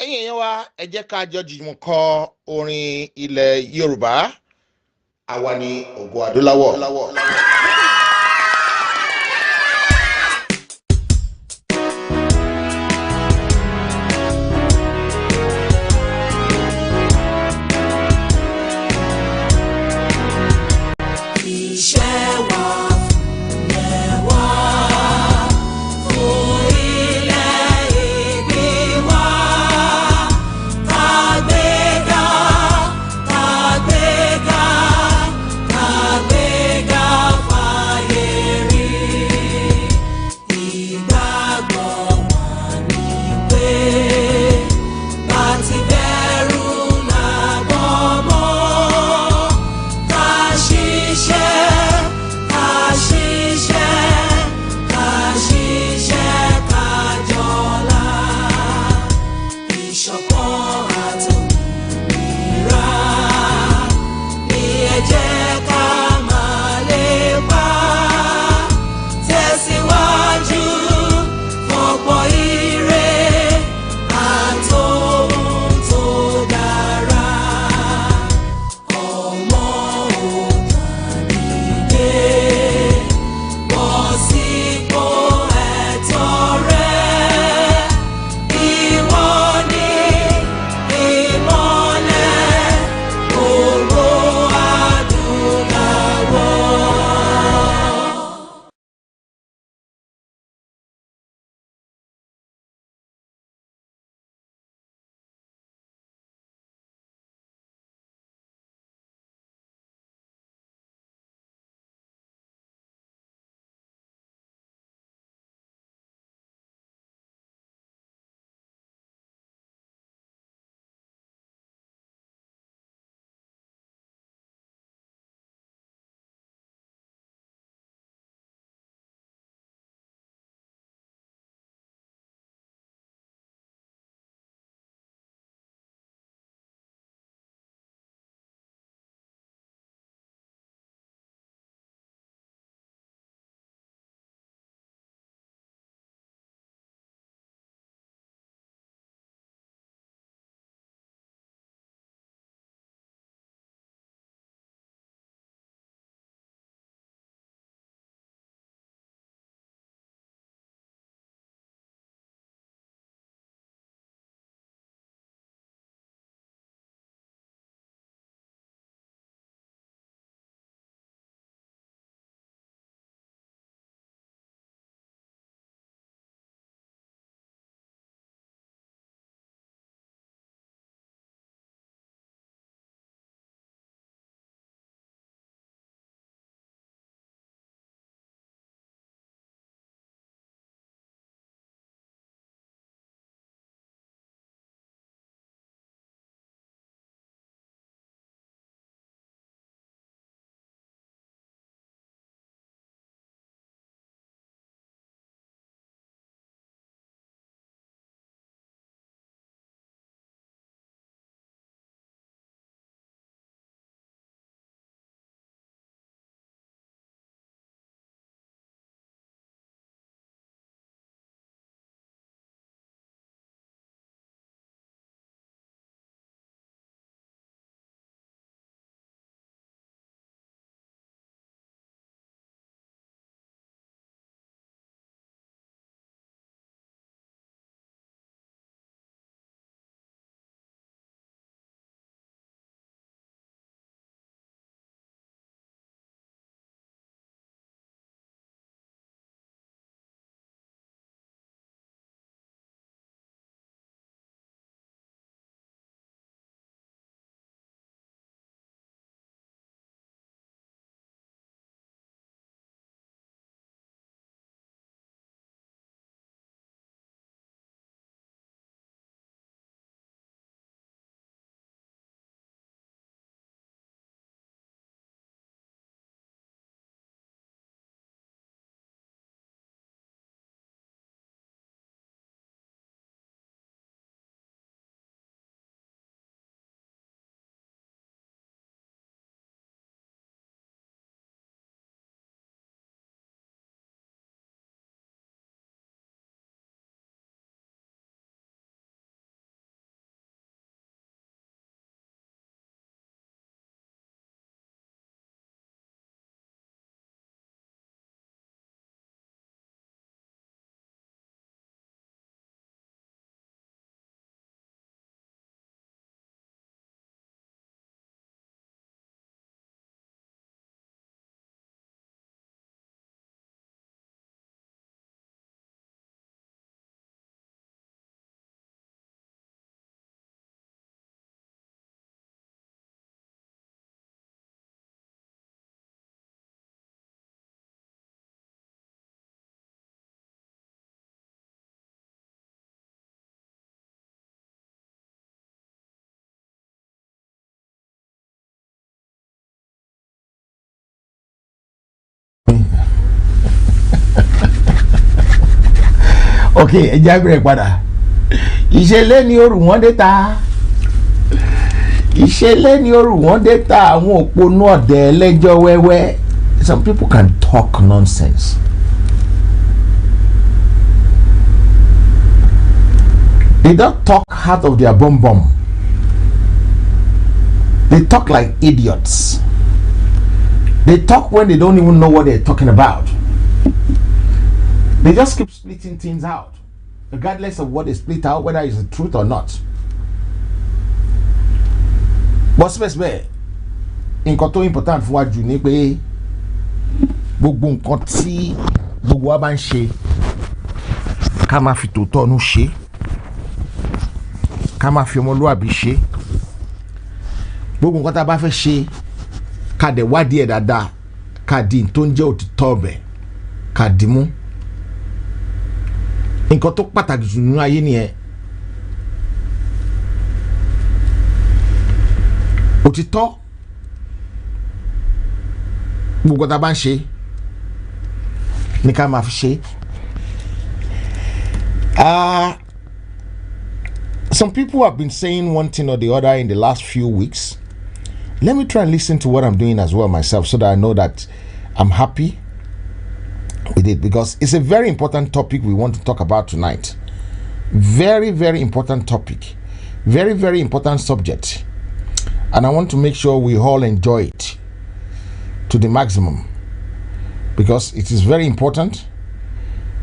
ẹ̀yin èèyàn wa ẹ jẹ́ ká jọ jùmọ̀ kọ orin ilẹ̀ Yorùbá àwa ni ògo adúláwọ̀. Okay, ẹ jẹ́ bẹ̀rẹ̀ padà. Ìṣẹ̀lẹ̀ ni oru wọn dé ta. Ìṣẹ̀lẹ̀ ni oru wọn dé ta àwọn òpónú ọ̀dẹ̀ ẹlẹ́jọ́ wẹ́wẹ́. Some people can talk nonsense. They don't talk out of their bum. They talk like idiots. They talk when they don't even know what they're talking about. They just keep splitting things out, regardless of what they split out, whether it's the truth or not. But specifically, nǹkan tó important fún wa jù ni pé gbogbo nǹkan tí gbogbo wa bá ń ṣe ká máa fi tòótọ́ ọ̀nù ṣe, ká máa fi ọmọlúwàbí ṣe. Gbogbo nǹkan tá a bá fẹ́ ṣe ká dẹ̀ wádìí ẹ̀ dáadáa, ká di tó ń jẹ́ òtítọ́ ọbẹ̀, ká dì mú. Nǹkan tó pàtàkì jù nínú ayé nìyẹn. Òtítọ́ gbogbo tá a bá ń ṣe ní ká máa fi ṣe. Some people have been saying one thing or the other in the last few weeks. Let me try and listen to what I'm doing as well myself so that I know that I'm happy with it, because it's a very important topic we want to talk about tonight. Very, very important topic. Very, very important subject. And I want to make sure we all enjoy it to the maximum, because it is very important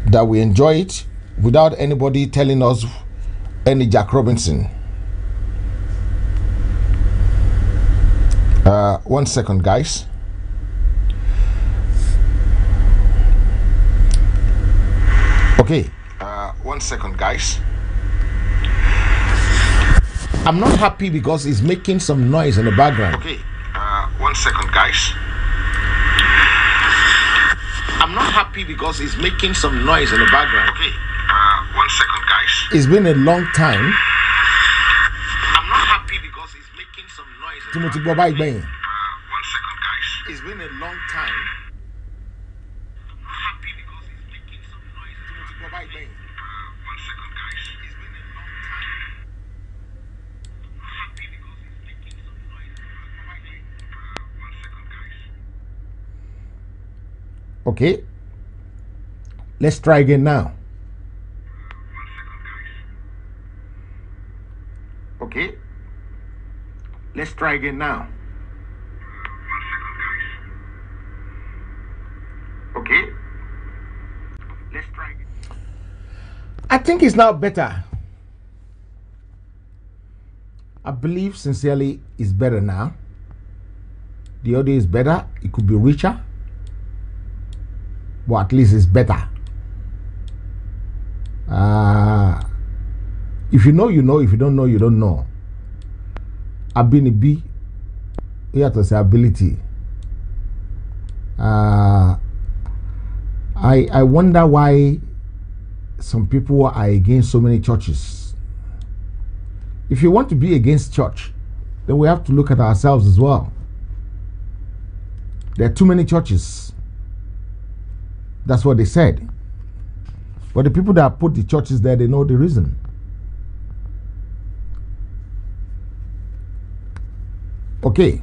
that we enjoy it without anybody telling us any Jack Robinson. 1 second, guys. Okay. 1 second, guys. I'm not happy because it's making some noise in the background. Okay. 1 second, guys. I'm not happy because it's making some noise in the background. Okay. 1 second, guys. It's been a long time. I'm not happy because it's making some noise in the background. 1 second, guys. It's been a long time. I'm not happy because it's making some noise in the background. 1 second, guys. It's been a long time. I'm not happy because it's making some noise in the background. 1 second, guys. Okay. Let's try again now. 1 second, guys. Okay. Let's try again now. 1 second, guys. Okay. Let's try again. I think it's now better. I believe sincerely it's better now. The audio is better. It could be richer, but at least it's better. If you know, you know. If you don't know, you don't know. Ability. You have to say ability. I wonder why some people are against so many churches. If you want to be against church, then we have to look at ourselves as well. There are too many churches. That's what they said. But the people that put the churches there, they know the reason. Okay.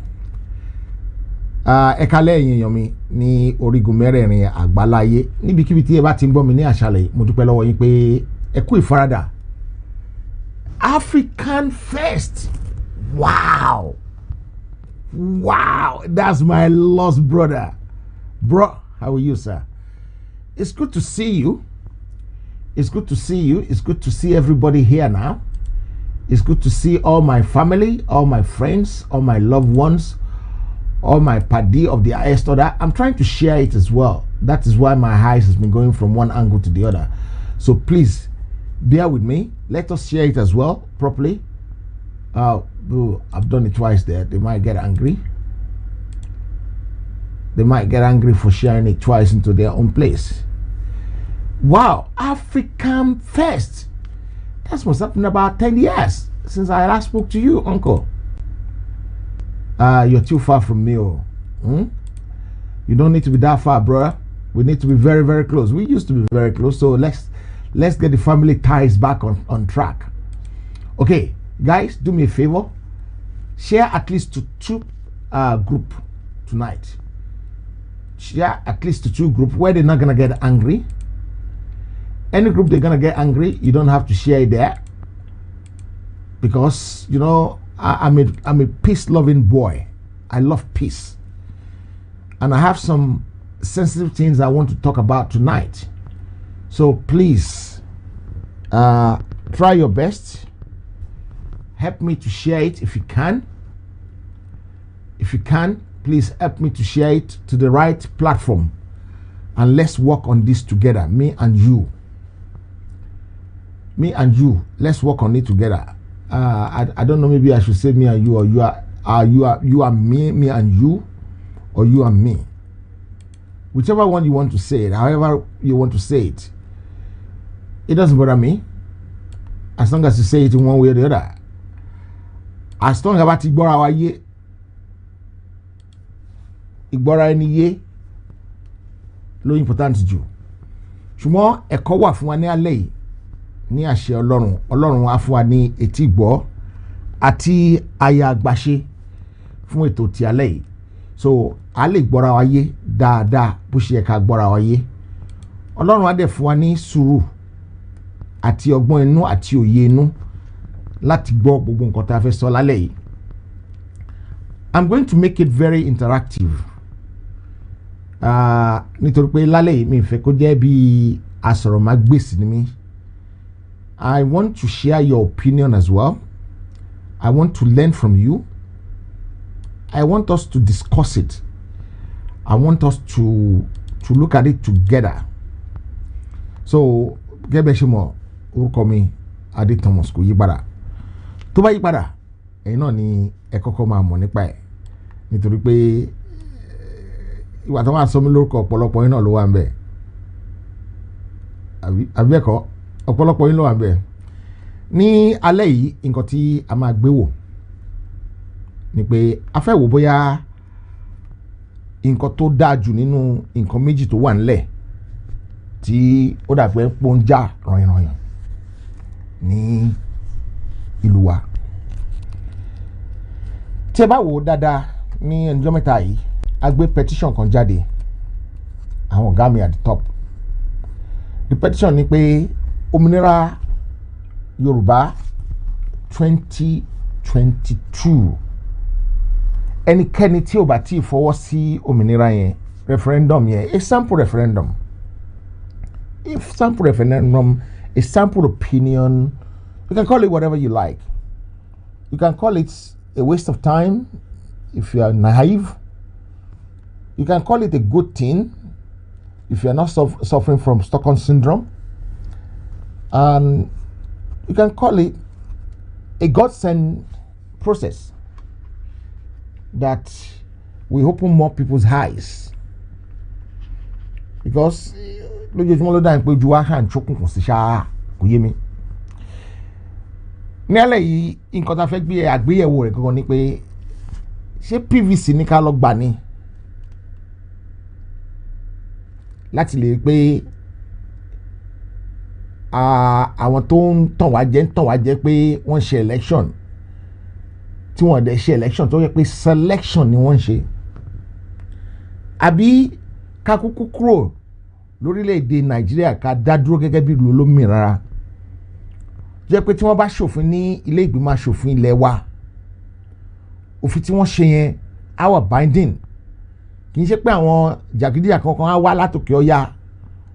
Ẹ̀kálẹ́ ẹ̀yin èèyàn mi ní orígun mẹ́rẹ̀ẹ̀rin àgbáláyé níbikíbi tí ẹ bá ti ń gbọ́ mi ní àṣálẹ́ mo dúpẹ́ lọ́wọ́ yín pé ẹ kú ìfaradà. African first. Wow. That's my lost brother. Bro, how are you, sir? It's good to see you. It's good to see you. It's good to see everybody here now. It's good to see all my family, all my friends, all my loved ones, all my paddy of the highest order. I'm trying to share it as well. That is why my eyes has been going from one angle to the other. So please bear with me. Let us share it as well properly. I've done it twice there. They might get angry. They might get angry for sharing it twice into their own place. Wow, African first. That's what's happened about 10 years since I last spoke to you, Uncle. You're too far from me. You don't need to be that far, brother. We need to be very, very close. We used to be very close, so let's Let's get the family ties back on track. Okay, guys, do me a favor. Share at least to 2 group tonight. Share at least to 2 group where they're not gonna get angry. Any group they're gonna get angry, you don't have to share it there, because you know I'm a peace-loving boy. I love peace, and I have some sensitive things I want to talk about tonight. So please, try your best. Help me to share it if you can. If you can, please help me to share it to the right platform, and let's work on this together. Me and you. Let's work on it together. I don't know. Maybe I should say me and you, or you are me and you, or you and me. Whichever one you want to say it, however you want to say it, it doesn't bother me, as long as you say it in one way or the other. As long as about Igbora ẹni yé ló important jù. Ṣùgbọ́n ẹ̀kọ́ wà fún wa ní alẹ́ yìí ní àṣẹ Ọlọ́run wá fún wa ní etí gbọ́ àti aya àgbàṣe fún ètò ti alẹ́ yìí. So a lè gbọ́ra wa yé dáadáa bó ṣe yẹ ká gbọ́ra wa yé. Ọlọ́run á dẹ̀ fún wa ní sùúrù àti ọgbọ́n inú àti òye inú láti gbọ́ gbogbo nǹkan tá a fẹ́ sọ lálẹ́ yìí. I'm going to make it very interactive. Nítorí pé lálẹ́ yìí mi fẹ́ kó jẹ́ bí asọ̀rọ̀mágbèsì ni mí. I want to share your opinion as well. I want to learn from you. I want us to discuss it. I want us to look at it together. So, gẹ́gẹ́ ṣe mọ̀ orúkọ mi Adé Thomas kò yí padà. Tó bá yí padà, ẹ̀yin náà ni ẹ kọ́kọ́ máa mọ̀ nípa ẹ̀. Nítorí pé ìwà tó máa sọ mí lórúkọ ọ̀pọ̀lọpọ̀ yín náà ló wà ń bẹ̀. Àbí ẹ̀kọ́ ọ̀pọ̀lọpọ̀ yín ló wà ń bẹ̀. Ní alẹ́ yìí nǹkan tí a máa gbé wò ni pé a fẹ́ wò bóyá nǹkan tó dáa jù nínú nǹkan méjì tó wà nílẹ̀ tí ó dà pé pọ́n já rànyìnrànyìn ní ìlú wa. Tí ẹ bá wò dáadáa ní ọjọ́ mẹ́ta yìí, a gbé petition kan jáde, àwọn ọ̀gá mi at the top. The petition ni pé òmìnira Yorùbá 2022. Ẹnikẹ́ni tí ó bá ti fọwọ́ sí òmìnira yẹn, referendum yẹn, a sample referendum, a sample opinion, you can call it whatever you like. You can call it a waste of time if you are naive. You can call it a good thing if you are not suffering from Stockholm syndrome. And you can call it a godsend process that will open more people's eyes. Because lójoojúmọ́ ló dáhùn pé ojú wa hàn ṣókùnkùn sí ṣáá kò yé mi. Ní alẹ́ yìí nǹkan tá a fẹ́ gbé àgbéyẹ̀wò rẹ̀ gangan ni pé ṣé PVC ní ká lọ gbà ní láti lè pé àwọn tó ń tàn wá jẹ pé wọ́n ṣe election tí wọ́n dẹ̀ ṣe election tó yẹ pé selection ni wọ́n ṣe, àbí ká kúkú kúrò lórílẹ̀‐èdè Nàìjíríà ká dá dúró gẹ́gẹ́ bí ìlú olómìnira jẹ́ pé tí wọ́n bá ṣòfin ní ilé ìgbìmọ̀ aṣòfin ilé wa, òfin tí wọ́n ṣe yẹn our binding, kì í ṣe pé àwọn jàgídíjà kankan á wá látòkè ọya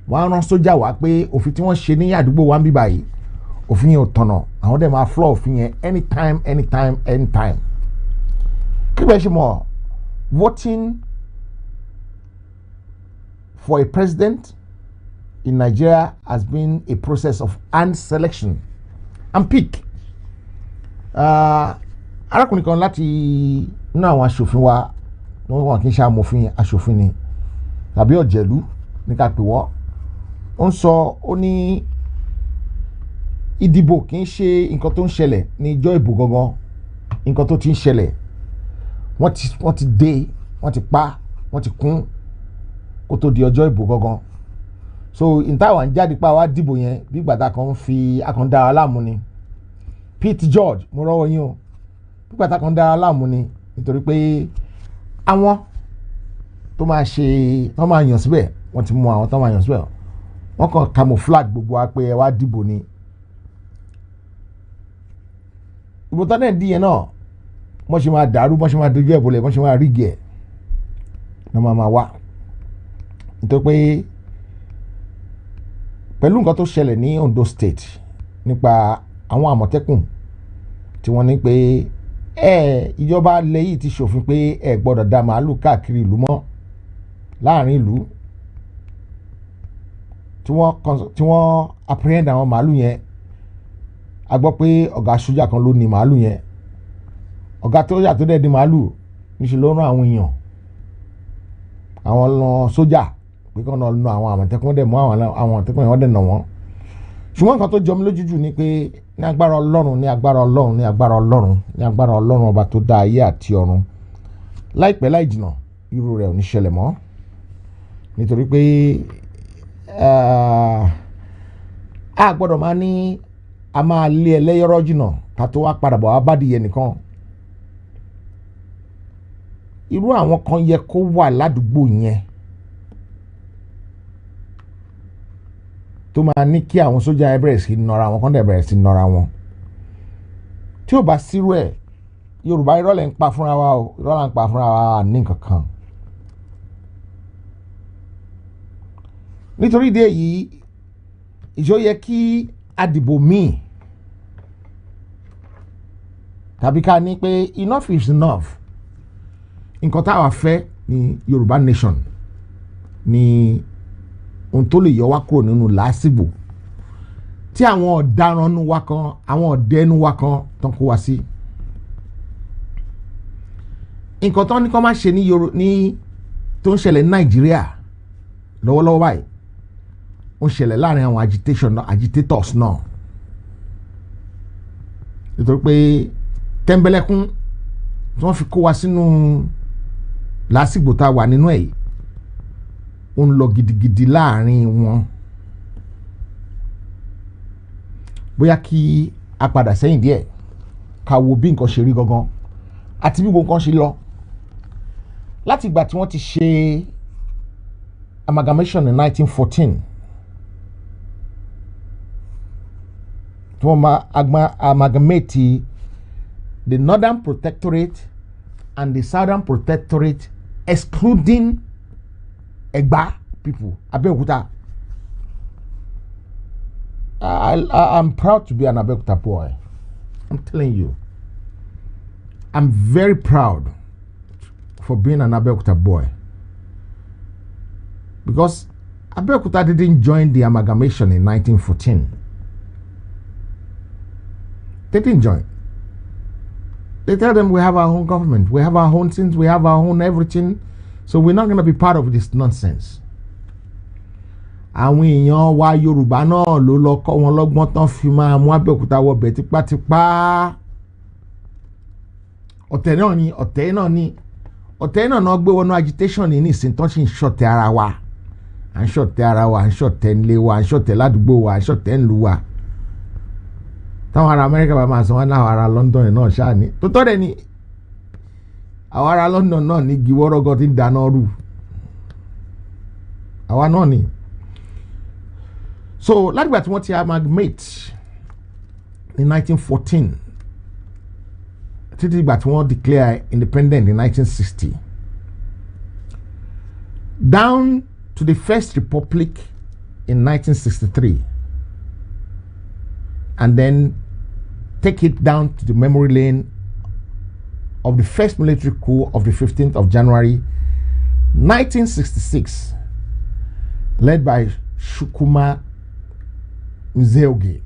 wọ́n á rán sójà wá pé òfin tí wọ́n ṣe ní àdúgbò wa ń bí báyìí òfin yẹn ò tọ̀nà, àwọn dẹ̀ máa flaw òfin yẹn anytime. Kí bẹ́ẹ̀ ṣe mọ̀, voting for a president in Nigeria has been a process of hand selection and pick. Arákùnrin kan láti inú àwọn aṣòfin wa, wọn kì í ṣe amòfin aṣòfin ni tàbí ọ̀jẹ̀lú ní ká pè wọ́n. Ó ń sọ, ó ní ìdìbò kì í ṣe nǹkan tó ń ṣẹlẹ̀ ní ìjọ ìbò gangan, nǹkan tó ti ń ṣẹlẹ̀ wọ́n ti dé, wọ́n ti pa, wọ́n ti kún kó tó di ọjọ́ ìbò gangan. so in táwọn jáde pa wá dìbò yẹn bí gbàtà kan fi akọ̀ǹda aláàmú ni Pete George mo rọ́wọ́ yín o bí gbàtà kan dára láàmú ni nítorí pé àwọn tó máa ṣe tó máa yàn síbẹ̀ wọ́n ti mú àwọn tó máa yàn síbẹ̀ wọ́n kàn camouflage gbogbo wa pé ẹ wá dìbò ni ìbò tó náà díyẹn náà wọ́n ṣe máa dàrú wọ́n ṣe máa dojú ẹ̀ bolẹ̀ wọ́n ṣe máa rígì ẹ̀ ní wọ́n máa wá nítorí pé pẹ̀lú nǹkan tó ṣẹlẹ̀ ní Ondo State nípa àwọn àmọ̀tẹ́kùn tí wọ́n ní pé ìjọba ilẹ̀ yìí ti ṣòfin pé ẹ gbọ́dọ̀ dá màálù káàkiri ìlú mọ́ láàrin ìlú tí wọ́n apprehend àwọn màálù yẹn a gbọ́ pé ọ̀gá sójà kan ló ní màálù yẹn ọ̀gá tó yà tó dẹ̀ di màálù níṣẹ́ ló rán àwọn èèyàn àwọn lọ sójà pé kí wọ́n lọ àwọn àmọ̀tẹ́kùn dẹ̀ mú àwọn àmọ̀tẹ́kùn yẹn wọ́n dẹ̀ nà wọ́n ṣùgbọ́n nǹkan tó jọ mí lójújù ni pé ní agbára Ọlọ́run ní agbára Ọlọ́run ní agbára Ọlọ́run ní agbára Ọlọ́run ọba tó dá ayé àti ọ̀run láìpẹ́ láì jìnnà irú rẹ̀ ò ní ṣẹlẹ̀ mọ́ nítorí pé a gbọ́dọ̀ máa ní a máa lé ẹlẹ́yọ̀rọ̀ jìnnà ká tó wá padà bọ̀ wá bá dìyẹ nìkan irú àwọn kan yẹ kó wà ládùúgbò yẹn tó máa ní kí àwọn sójà ẹ bẹ̀rẹ̀ sí nọra wọn kọ́ńdẹ̀ bẹ̀rẹ̀ sí nọra wọn tí ò bá sírú ẹ̀ Yorùbá irọ́ lẹ̀ ń pa fúnra wa o irọ́ là ń pa fúnra wa ní nǹkan kan nítorí ìdí èyí ìjọ yẹ kí adìbò míì tàbí ká ní pé enough is enough nǹkan táwa fẹ́ ní Yorùbá nation ní ohun tó lè yọ wá kúrò nínú làásìgbò tí àwọn ọ̀daràn nu wa kan àwọn ọ̀dẹ́ nu wa kan tán kó wa sí. nǹkan tán ní kó má ṣe ní tó ń ṣẹlẹ̀ ní Nàìjíríà lọ́wọ́lọ́wọ́ báyìí ó ń ṣẹlẹ̀ láàrin àwọn agitators náà nítorí pé tẹ́ńbẹ́lẹ́kún tí wọ́n fi kó wa sínú làásìgbò tá a wà nínú ẹ̀ yìí ó ń lọ gidigidi láàrin wọn bóyá kí a padà sẹ́yìn díẹ̀ ká wo bí nǹkan ṣe rí gangan àti bí gbogbo nǹkan ṣe lọ láti ìgbà tí wọ́n ti ṣe amalgamation in 1914 tí wọ́n amalgamate the Northern Protectorate and the Southern Protectorate excluding Egba people, Abeokuta. I'm proud to be an Abeokuta boy. I'm telling you. I'm very proud for being an Abeokuta boy. Because Abeokuta didn't join the amalgamation in 1914. They didn't join. They tell them we have our own government, we have our own things, we have our own everything. So we're not going to be part of this nonsense. Àwọn èèyàn wa Yorùbá náà ló lọ kọ́ wọn lọ́gbọ́n tán fi máa mú Abẹ́òkúta wọbẹ̀ tipátipá. Ọ̀tẹ̀ náà náà gbé wọnú agitation ní ìsìn tán sì ń ṣọ̀tẹ̀ ara wa. À ń ṣọ̀tẹ̀ ara wa, à ń ṣọ̀tẹ̀ nílé wa, à ń ṣọ̀tẹ̀ ládùúgbò wa, à ń ṣọ̀tẹ̀ ńlú wa. Táwọn ará Amẹ́ríkà bá máa sọ wọn náà ará London náà ṣáà ní. Tó tọ́ dẹ̀ ni àwọn ará London náà ní giwọ́rọ́gọ́ tí ń dáná rú àwa náà ni. So látìgbà tí wọ́n ti amalgamate ní 1914 títí ìgbà tí wọ́n declare independent in 1960 down to the First Republic in 1963 and then take it down to the memory lane of the first military coup of the 15th of January 1966 led by Shukuma Nzeoge.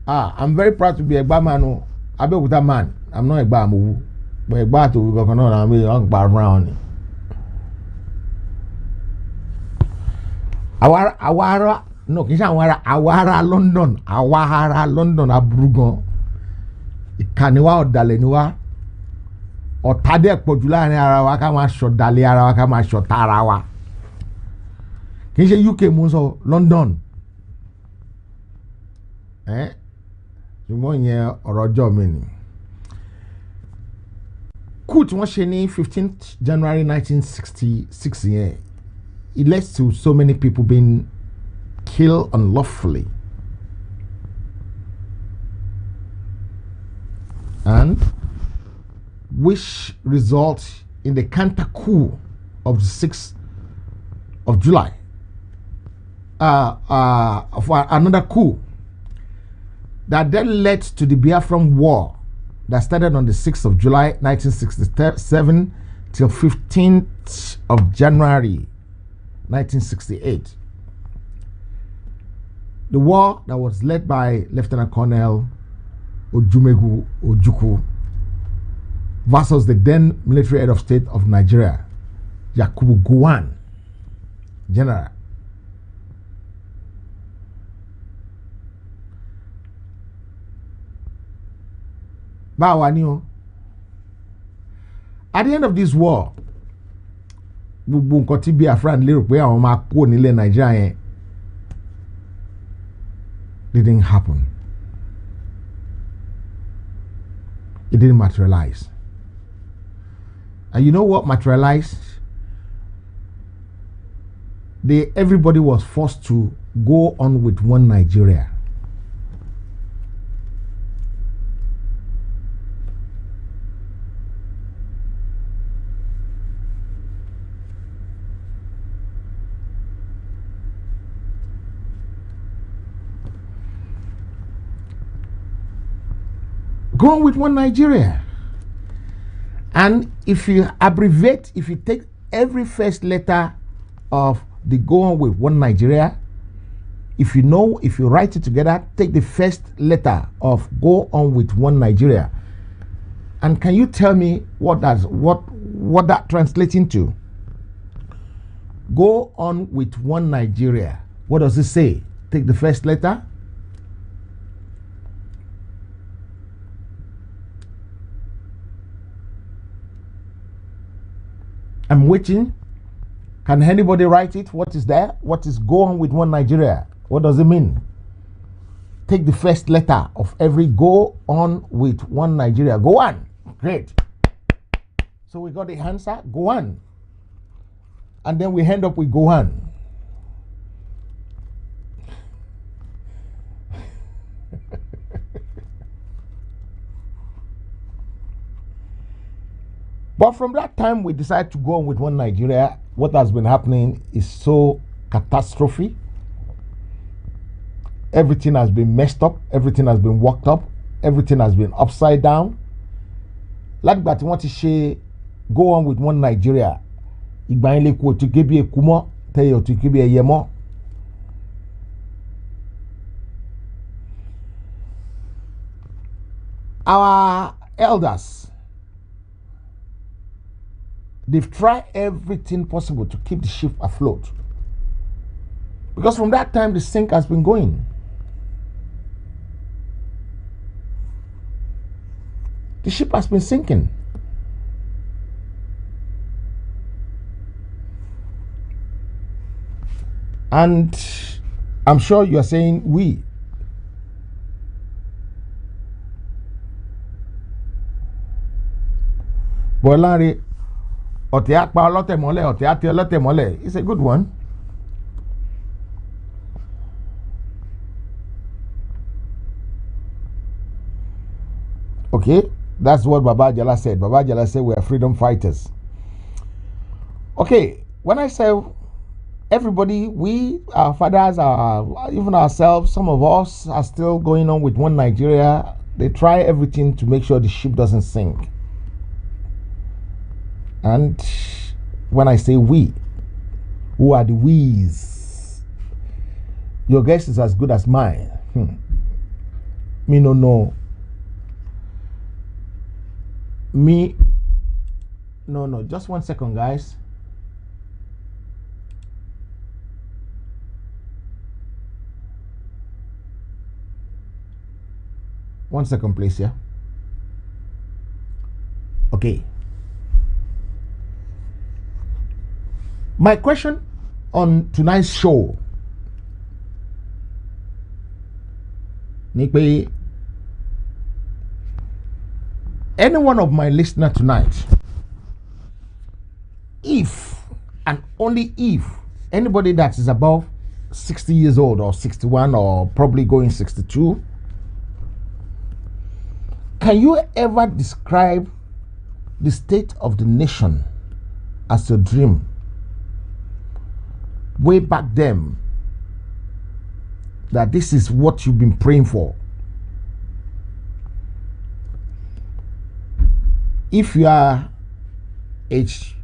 I'm very proud to be a Egba man, Abeokuta man. I'm not Egba Amowu, but Egba to go on and be on around. Awara no kì í ṣe àwara London aburú gan ìkànnì wa ọ̀dàlẹ̀ ni wa ọ̀tá dẹ̀ pọ̀jù láàrin ara wa ká máa ṣọ̀dàlẹ̀ ara wa ká máa ṣọ̀tá ara wa kì í ṣe UK mú sọ London ṣùgbọ́n ìyẹn ọ̀rọ̀ ọjọ́ mi ni coup tí wọ́n ṣe ní 15th January 1966 yẹn it led to so many people being killed unlawfully and which result in the counter coup of the 6th of July for another coup that then led to the Biafran War that started on the 6th of July 1967 till 15th of January 1968. The war that was led by Lieutenant Colonel Ojumegu Ojukwu versus the then military head of state of Nigeria, Yakubu Gowon, General. Báwa ni o. At the end of this war, gbogbo nǹkan tí Biafra lérò pé àwọn máa kó nílẹ̀ Nàìjíríà yẹn didn't happen. It didn't materialize. And you know what materialized? Everybody was forced to go on with one Nigeria. Go on with one Nigeria. And if you abbreviate, if you take every first letter of the go on with one Nigeria, if you write it together, take the first letter of go on with one Nigeria. And can you tell me what that translates into? Go on with one Nigeria. What does it say? Take the first letter. I'm waiting. Can anybody write it? What is there? What is go on with one Nigeria? What does it mean? Take the first letter of every go on with one Nigeria. Go on. Great. So we got the answer. Go on. And then we end up with go on. But from that time, we decided to go on with one Nigeria. What has been happening is so catastrophe. Everything has been messed up. Everything has been worked up. Everything has been upside down. Like that, want to say, go on with one Nigeria. To give you a kumo, tell you to give you a yemo. Our elders, they've tried everything possible to keep the ship afloat. Because from that time, the sink has been going. The ship has been sinking. And I'm sure you are saying we. Bolari, it's a good one. Okay, that's what Baba Jala said. Baba Jala said we are freedom fighters. Okay, when I say everybody, we, our fathers, even ourselves, some of us are still going on with one Nigeria. They try everything to make sure the ship doesn't sink. And when I say we, who are the we's? Your guess is as good as mine. Me no know. Me no. Just 1 second, guys. One second, please. Yeah. Okay. My question on tonight's show, Nikwe, any one of my listeners tonight, if and only if anybody that is above 60 years old or 61 or probably going 62, can you ever describe the state of the nation as your dream? Way back then, that this is what you've been praying for. If you are age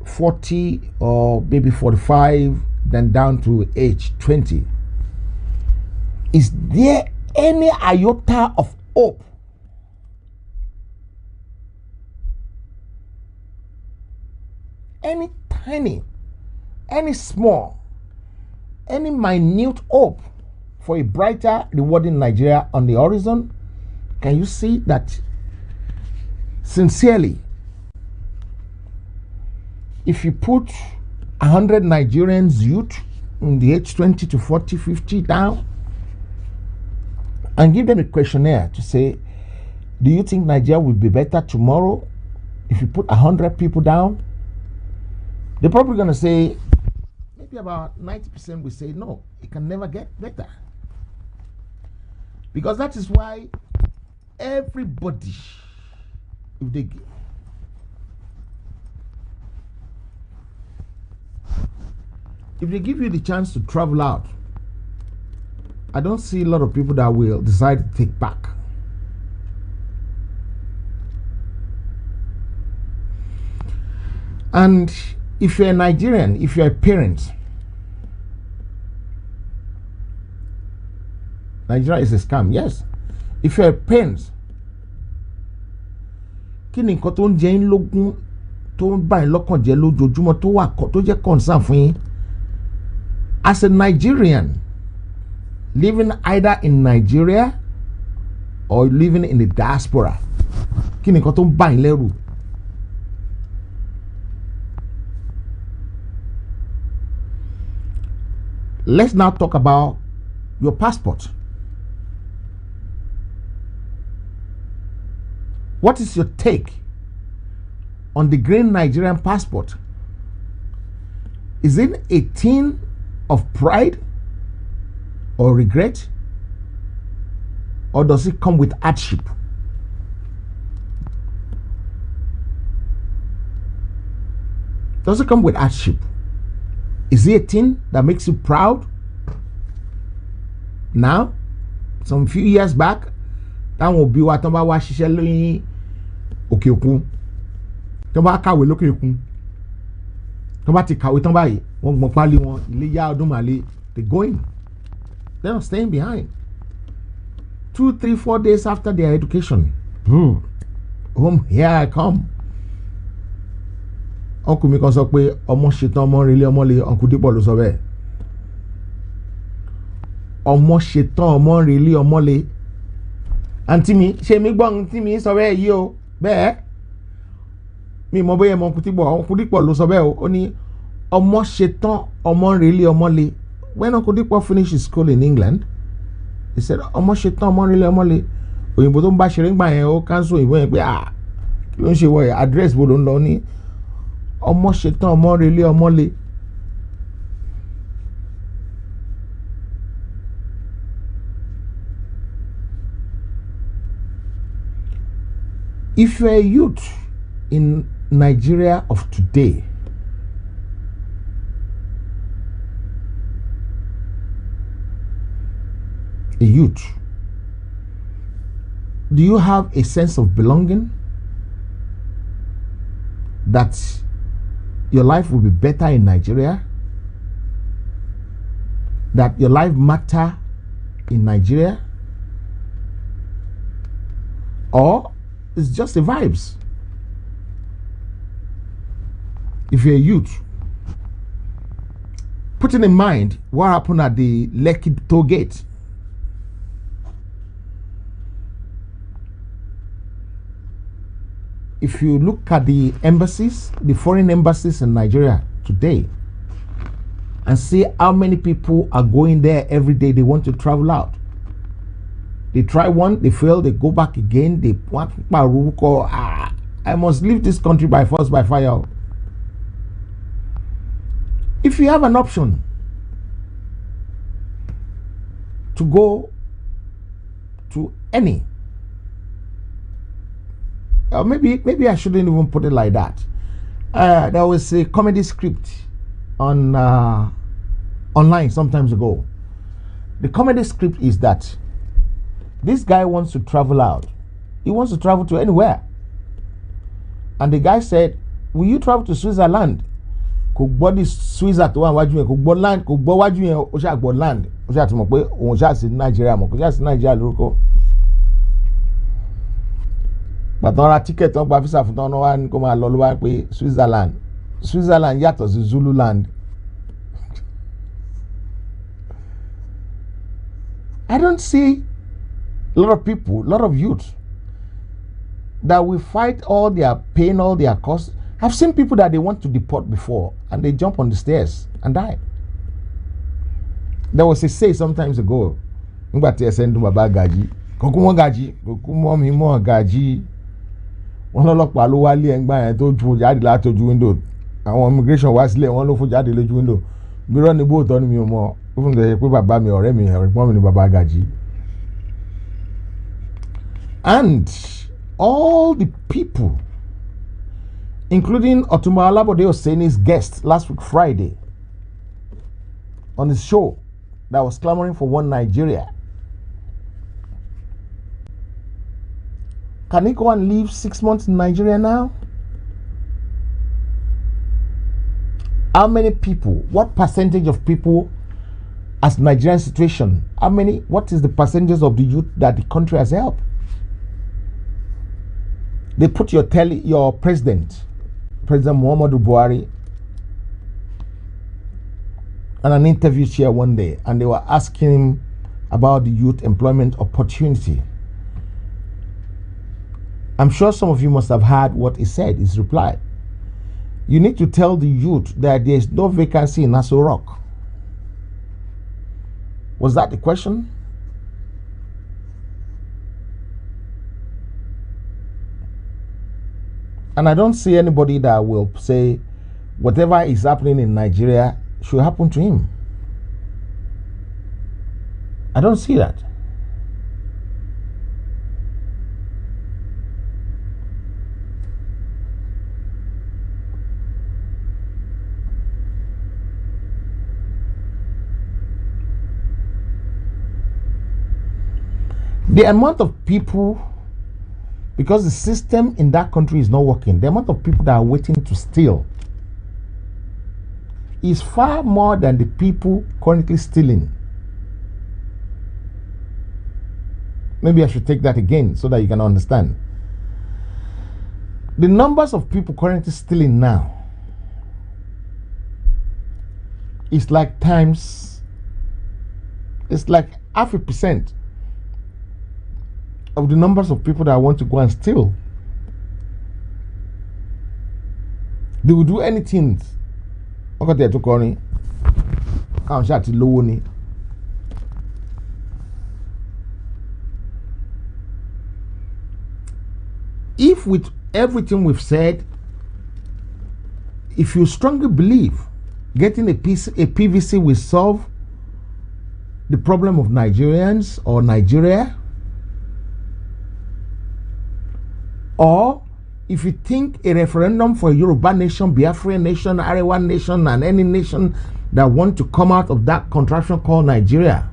40 or maybe 45, then down to age 20, is there any iota of hope? Any tiny, any small, any minute hope for a brighter, rewarding Nigeria on the horizon? Can you see that sincerely? If you put 100 Nigerians youth in the age 20 to 40, 50 down and give them a questionnaire to say, do you think Nigeria will be better tomorrow? If you put 100 people down, they're probably going to say, maybe about 90% will say, no, it can never get better. Because that is why everybody, if they give you the chance to travel out, I don't see a lot of people that will decide to take back. And if you're a Nigerian, if you're a parent, Nigeria is a scam, yes. If you're a parent, kí ni nǹkan tó ń jẹ yín lógún, tó ń bá yín lọ́kàn jẹ́ lójoojúmọ́, tó jẹ́ concern fún yín? As a Nigerian living either in Nigeria or living in the diaspora, kí ni nǹkan tó ń bá yín lẹ́rù? Let's now talk about your passport. What is your take on the green Nigerian passport? Is it a thing of pride or regret, or does it come with hardship? Does it come with hardship? Is it a thing that makes you proud? Now, some few years back, that will be what wa ṣiṣẹ́ lóyún òkè òkun, tó bá kàwé lókè òkun, tó bá ti kàwé tán báyìí, wọ́n gbọ́n pálí wọn, ilé yá ọdún màlẹ́, they going, they're not staying behind. 2, 3, 4 days after their education, home, here I come. Uncle mi kan sọ pé ọmọ ṣetán ọmọ relé ọmọ lè, Uncle Dípọ̀ ló sọ bẹ́ẹ̀. Ọmọ ṣetán ọmọ relé ọmọ lè. Àǹtí mi, ṣe mi gbọ́ àǹtí mi sọ bẹ́ẹ̀ yìí o, bẹ́ẹ̀. Mi mọ bóyá Uncle Dípọ̀ ló sọ bẹ́ẹ̀ o. Ó ní ọmọ ṣetán ọmọ relé ọmọ lè. When Uncle Dípọ̀ finished his school in England, he said ọmọ ṣetán ọmọ relé ọmọ lè. Òyìnbó tó ń bá ṣeré ń gbà yẹn ó cancel òyìnbó yẹn pé kí ló ń ṣe wọ̀ yẹn, address wo ló ń lọ ní. Ọmọ ṣetán ọmọ relé ọmọ lè. If you're a youth in Nigeria of today, a youth, do you have a sense of belonging? That your life will be better in Nigeria? That your life matter in Nigeria? Or it's just the vibes? If you're a youth, putting in mind what happened at the Lekki toll gate, if you look at the embassies, the foreign embassies in Nigeria today, and see how many people are going there every day. They want to travel out. They try one, they fail, they go back again. They want I must leave this country by force, by fire. If you have an option to go to any, maybe I shouldn't even put it like that. There was a comedy script on online sometimes ago. The comedy script is that this guy wants to travel out. He wants to travel to anywhere. And the guy said, will you travel to Switzerland? Kò gbọ́ di Switzerland tó wà wájú yẹn, kò gbọ́ land, kò gbọ́ wájú yẹn, ó ṣáà gbọ́ land. Ó ṣáà ti mọ̀ pé òun ṣáà sí Nàìjíríà mọ̀, kò ṣáà sí Nàìjíríà lórúkọ. Bàtàn ra ticket tán gba visa fún tán wá ní kó máa lọ ló wá pé Switzerland. Switzerland yàtọ̀ sí Zululand. I don't see a lot of people, a lot of youth that will fight all their pain, all their costs. I've seen people that they want to deport before and they jump on the stairs and die. There was a say sometimes ago, nígbà tí ẹ send bàbá Gaji, kò kú mọ́ Gaji, kò kú mọ́ mi mọ́ Gaji. Wọ́n lọ́lọ́pàá ló wá lé ẹgbà yẹn tó ju jáde látojú window. Àwọn immigration wá sílẹ̀ wọ́n ló fò jáde lójú window. Gbérọ́ ni bóòtọ́ ni mi ò mọ̀. Ó fún mi pé bàbá mi ọ̀rẹ́ mi ẹ̀rẹ̀pọ́n mi ni bàbá Gaji. And all the people, including Otumba Alabode Oseni's guest last week Friday on his show that was clamoring for one Nigeria. Can he go and live 6 months in Nigeria now? How many people, what percentage of people as Nigerian situation, what is the percentage of the youth that the country has helped? They put your president, President Muhammadu Buhari, on an interview chair one day, and they were asking him about the youth employment opportunity. I'm sure some of you must have heard what he said, his reply. You need to tell the youth that there is no vacancy in Aso Rock. Was that the question? And I don't see anybody that will say whatever is happening in Nigeria should happen to him. I don't see that. The amount of people, because the system in that country is not working, the amount of people that are waiting to steal is far more than the people currently stealing. Maybe I should take that again so that you can understand. The numbers of people currently stealing now is like it's like 0.5% of the numbers of people that want to go and steal. They will do anything. If with everything we've said, if you strongly believe getting a PVC will solve the problem of Nigerians or Nigeria, or if you think a referendum for a Yoruba nation, Biafra nation, Arewa nation, and any nation that want to come out of that contraption called Nigeria,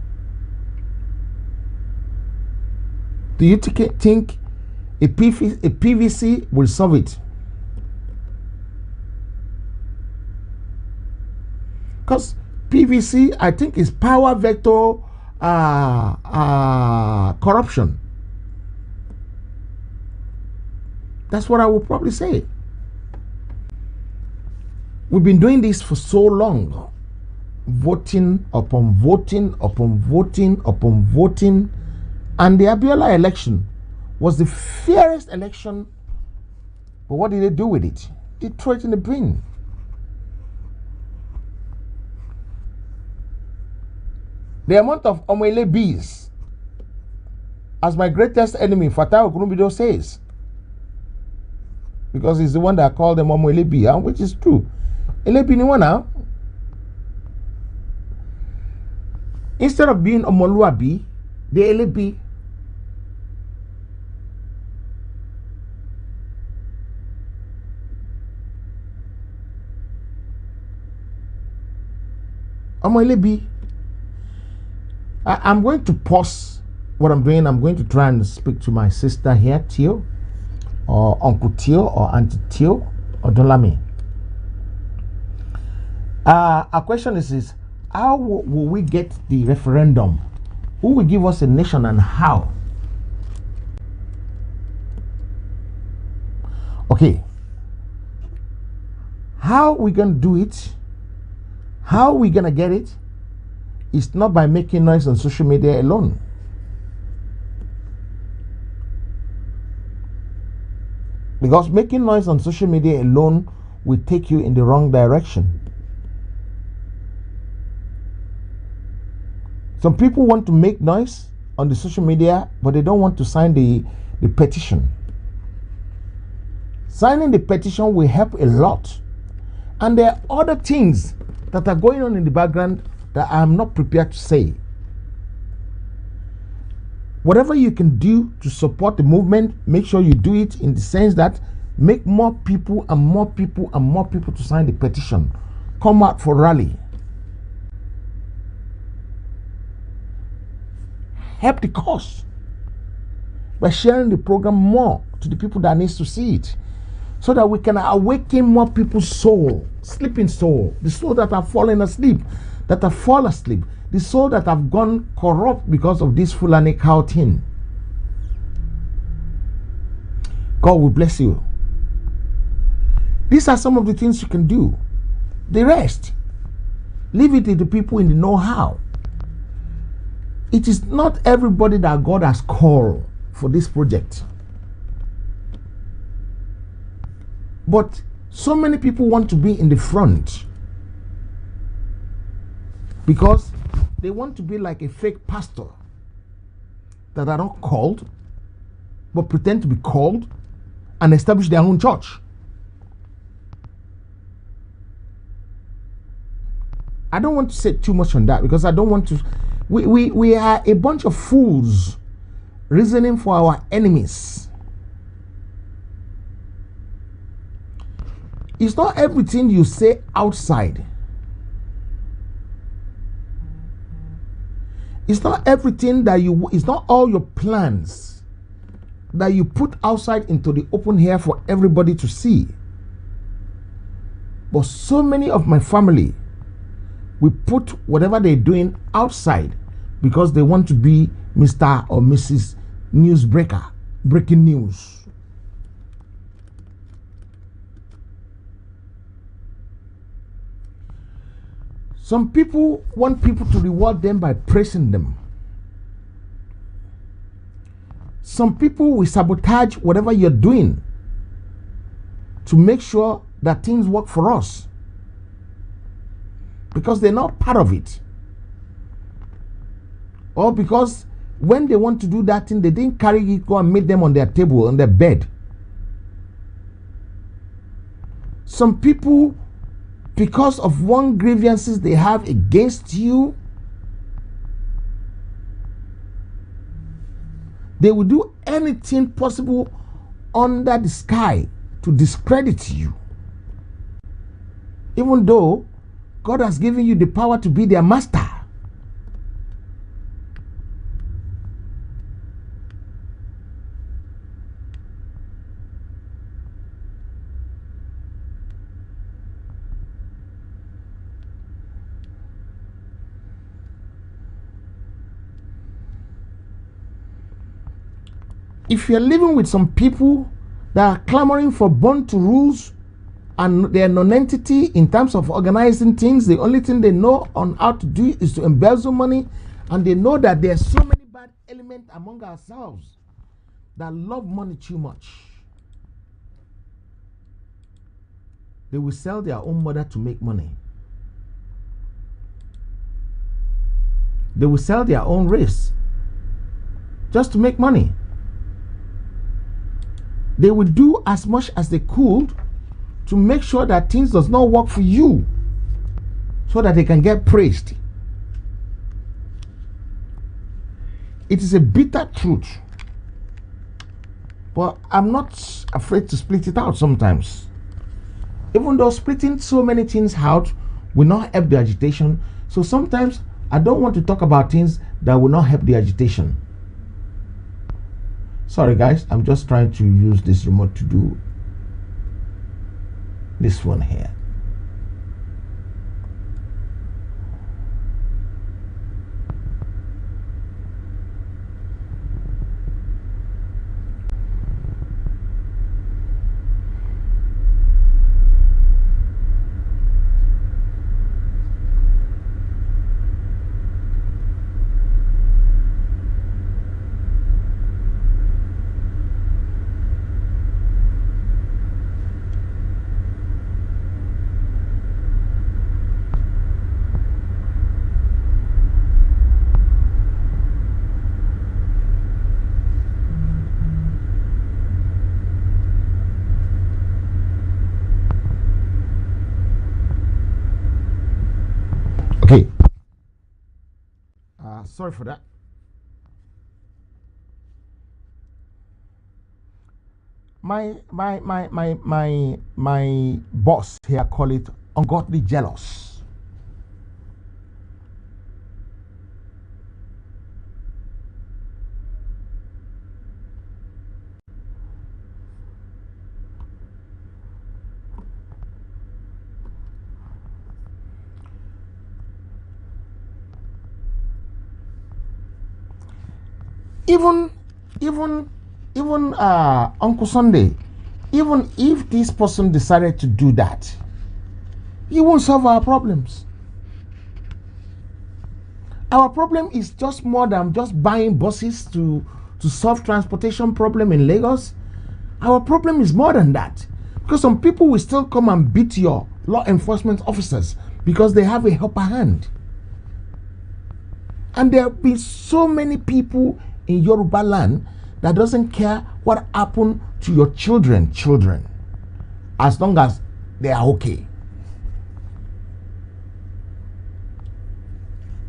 do you think a PVC will solve it? Because PVC, I think, is power vector corruption. That's what I would probably say. We've been doing this for so long. Voting upon voting upon voting upon voting. And the Abiola election was the fairest election. But what did they do with it? They threw it in the bin. The amount of Omoele bees, as my greatest enemy, Fatah Okunubido says, because he's the one that called them Omoele bee, which is true. Elebi ni one now. Instead of being Omoluabi, the Elebi. Omoelebi. I'm going to pause what I'm doing. I'm going to try and speak to my sister here, Tio, or Uncle Tio, or Auntie Tio, or Dolami. Our question is how will we get the referendum? Who will give us a nation and how? Okay. How we going to do it? How we going to get it? It's not by making noise on social media alone. Because making noise on social media alone will take you in the wrong direction. Some people want to make noise on the social media, but they don't want to sign the petition. Signing the petition will help a lot. And there are other things that are going on in the background that I am not prepared to say. Whatever you can do to support the movement, make sure you do it in the sense that make more people and more people and more people to sign the petition. Come out for rally. Help the cause by sharing the program more to the people that needs to see it, so that we can awaken more people's soul, sleeping soul, the soul that have fallen asleep, that have fallen asleep, the soul that have gone corrupt because of this Fulani cow thing. God will bless you. These are some of the things you can do. The rest, leave it to the people in the know-how. It is not everybody that God has called for this project. But so many people want to be in the front because they want to be like a fake pastor that are not called but pretend to be called and establish their own church. I don't want to say too much on that because I don't want to. We are a bunch of fools reasoning for our enemies. It's not everything you say outside. It's not everything that it's not all your plans that you put outside into the open air for everybody to see. But so many of my family, we put whatever they're doing outside because they want to be Mr. or Mrs. Newsbreaker, breaking news. Some people want people to reward them by praising them. Some people will sabotage whatever you're doing to make sure that things work for us because they're not part of it. Or because when they want to do that thing, they didn't carry it, go and meet them on their table, on their bed. Some people, because of one grievances they have against you, they will do anything possible under the sky to discredit you. Even though God has given you the power to be their master. If you're living with some people that are clamoring for born to rules and their non-entity in terms of organizing things, the only thing they know on how to do is to embezzle money, and they know that there are so many bad elements among ourselves that love money too much, they will sell their own mother to make money. they will sell their own race just to make money. They will do as much as they could to make sure that things does not work for you so that they can get praised. It is a bitter truth, but I'm not afraid to split it out sometimes. Even though splitting so many things out will not help the agitation, so sometimes I don't want to talk about things that will not help the agitation. Sorry guys, I'm just trying to use this remote to do this one here. Okay. Sorry for that. My boss here call it ungodly jealous. Even Uncle Sunday, even if this person decided to do that, he won't solve our problems. Our problem is just more than just buying buses to solve transportation problem in Lagos. Our problem is more than that, because some people will still come and beat your law enforcement officers because they have a upper hand. And there have been so many people in Yoruba Land that doesn't care what happened to your children, as long as they are okay.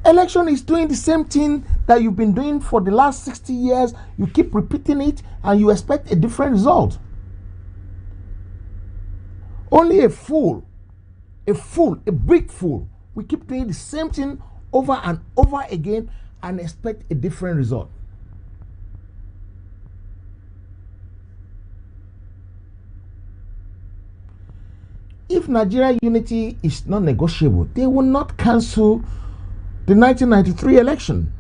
Election is doing the same thing that you've been doing for the last 60 years. You keep repeating it and you expect a different result. Only a fool, a big fool, we keep doing the same thing over and over again and expect a different result. If Nigeria unity is not negotiable, they will not cancel the 1993 election.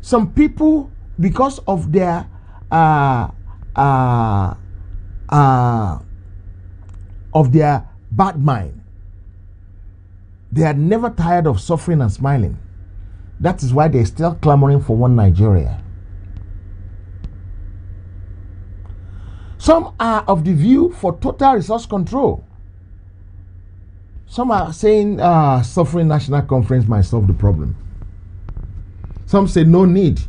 Some people, because of their bad mind, they are never tired of suffering and smiling. That is why they're still clamoring for one Nigeria. Some are of the view for total resource control. Some are saying suffering national conference might solve the problem. Some say no need.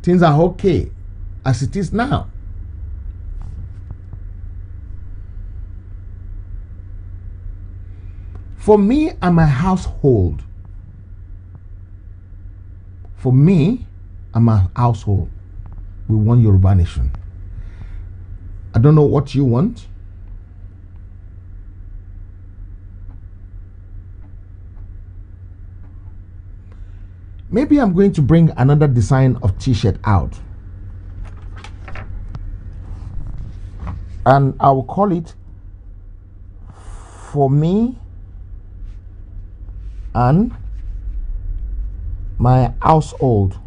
Things are okay as it is now. For me and my household, we want Yoruba nation. I don't know what you want. Maybe I'm going to bring another design of t-shirt out. And I will call it For Me and My Household.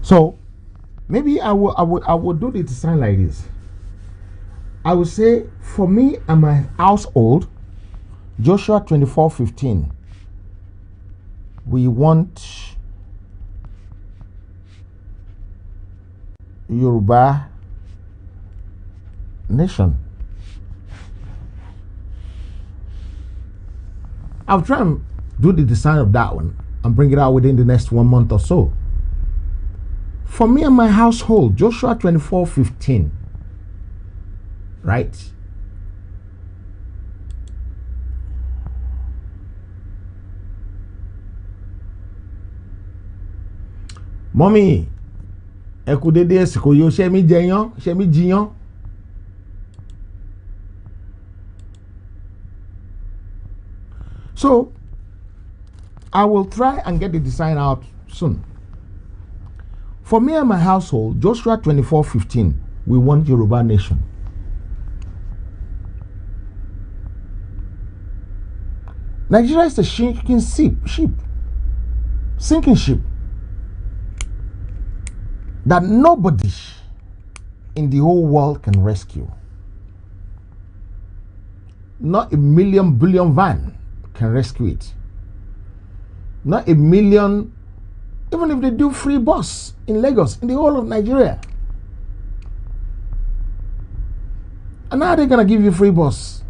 So maybe I will do the design like this. I would say for me and my household, Joshua 24:15. We want Yoruba nation. I'll try and do the design of that one and bring it out within the next 1 month or so. For me and my household, Joshua 24:15. Right? Mommy, ẹ kú dédé àsìkò yìí, ṣé mi jẹyàn, ṣé mi jiyàn. So, I will try and get the design out soon. For me and my household, Joshua 24:15, we want Yoruba nation. Nigeria is a sinking ship that nobody in the whole world can rescue. Not a million billion van can rescue it. Not a million, even if they do free bus in Lagos, in the whole of Nigeria. And how are they gonna give you free bus?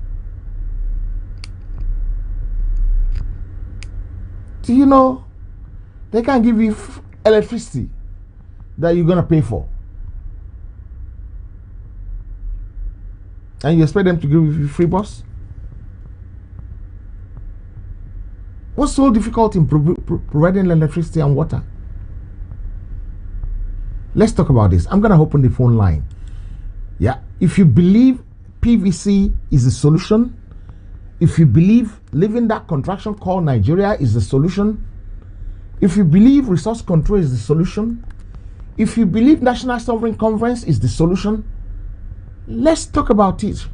Do you know they can't give you electricity that you're gonna pay for? And you expect them to give you free bus? What's so difficult in providing electricity and water? Let's talk about this. I'm gonna open the phone line. Yeah, if you believe PVC is the solution, if you believe leaving that contraction called Nigeria is the solution, if you believe resource control is the solution, if you believe National Sovereign Conference is the solution, let's talk about it.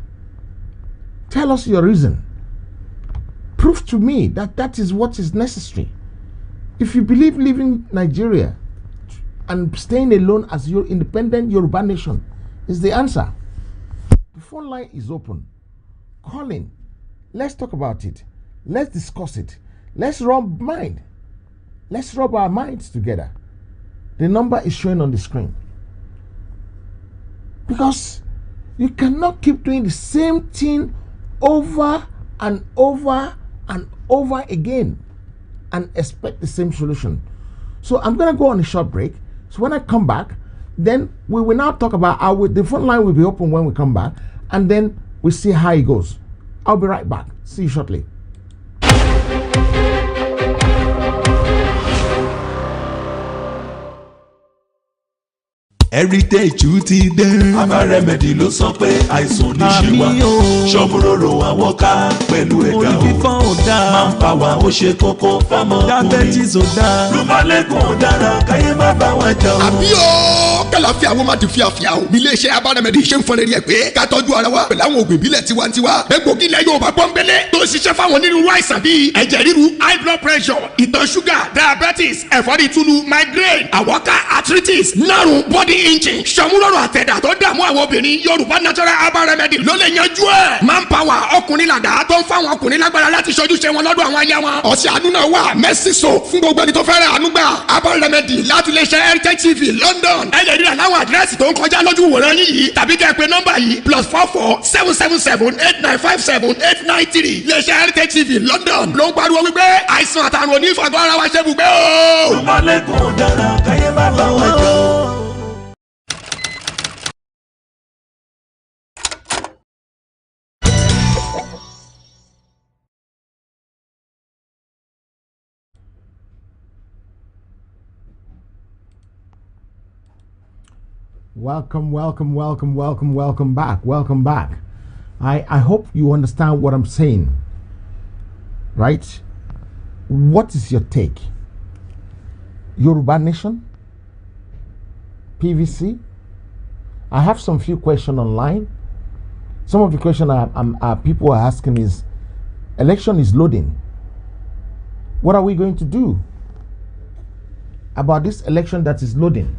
Tell us your reason. Prove to me that that is what is necessary. If you believe leaving Nigeria and staying alone as your independent Yoruba nation is the answer, the phone line is open. Call in. Let's talk about it. Let's discuss it. Let's rub our minds together. The number is showing on the screen. Because you cannot keep doing the same thing over and over and over again and expect the same solution. So I'm going to go on a short break. So when I come back, then we will now talk about the phone line will be open when we come back, and then we'll see how it goes. I'll be right back. See you shortly. Heritage ti dé. Aba Remedy ló sọ pé àìsàn ní ṣe wá. Ṣọ́múròrò àwọn ká pẹ̀lú ẹ̀dá o. Orí fífọ́ ò dáa. Manpower ó ṣe kókó fọ́mọ ọkùnrin. Diabetes ò dáa. Rúmọ́lẹ́gùn ò dára káyé má bá wọn jà o. Àbí o, kàlàfíà àwọn máa ti fíafíà o. Ilé iṣẹ́ Aba Remedy ṣe ń fọn lérí ẹ̀ pé ká tọ́jú ara wa pẹ̀lú àwọn oògùn ìbílẹ̀ tiwantiwa. Egbògi ilẹ̀ Yorùbá pọ́nbélé tó ń ṣiṣẹ́ fáwọn onírúurú àìsàn bíi ẹ̀jẹ̀ ríru, high blood pressure, ìtọ̀ ṣúgà, diabetes, ẹ̀fọ́rí túlù, migraine, àwọ̀ká, arthritis, nárùn, body inching, ṣàmúlòrò àtẹ̀dá tó dààmú àwọn obìnrin. Yorùbá natural Aba Remedy ló lè yanjú ẹ̀. Manpower ọkùnrin làdá tó ń fáwọn ọkùnrin lágbára láti ṣojú ṣe wọn lọ́dọ̀ àwọn aya wọn. Ọ̀sẹ̀ àánú náà wà Mercy Soap fún gbogbo ẹni tó fẹ́ràn àánú gbà. Aba Remedy láti lè ṣe HeritageTV London. Ẹ lè rí àláwọ̀ àdírẹ́sì tó ń kọjá lójú wòran yín yìí tàbí kẹ́ ẹ pè nọ́mbà yìí +44 777 8957 893. Lè ṣe HeritageTV London ló ń pariwo wípé àìsàn àtàrùn onífàgọ́ ara wa ṣe bùgbé o. Rúmọ́lẹ́gùn ò dára káyé má bá wọn jà o. Welcome back. I hope you understand what I'm saying, right? What is your take? Yoruba nation? PVC? I have some few questions online. Some of the questions people are asking is, election is loading. What are we going to do about this election that is loading?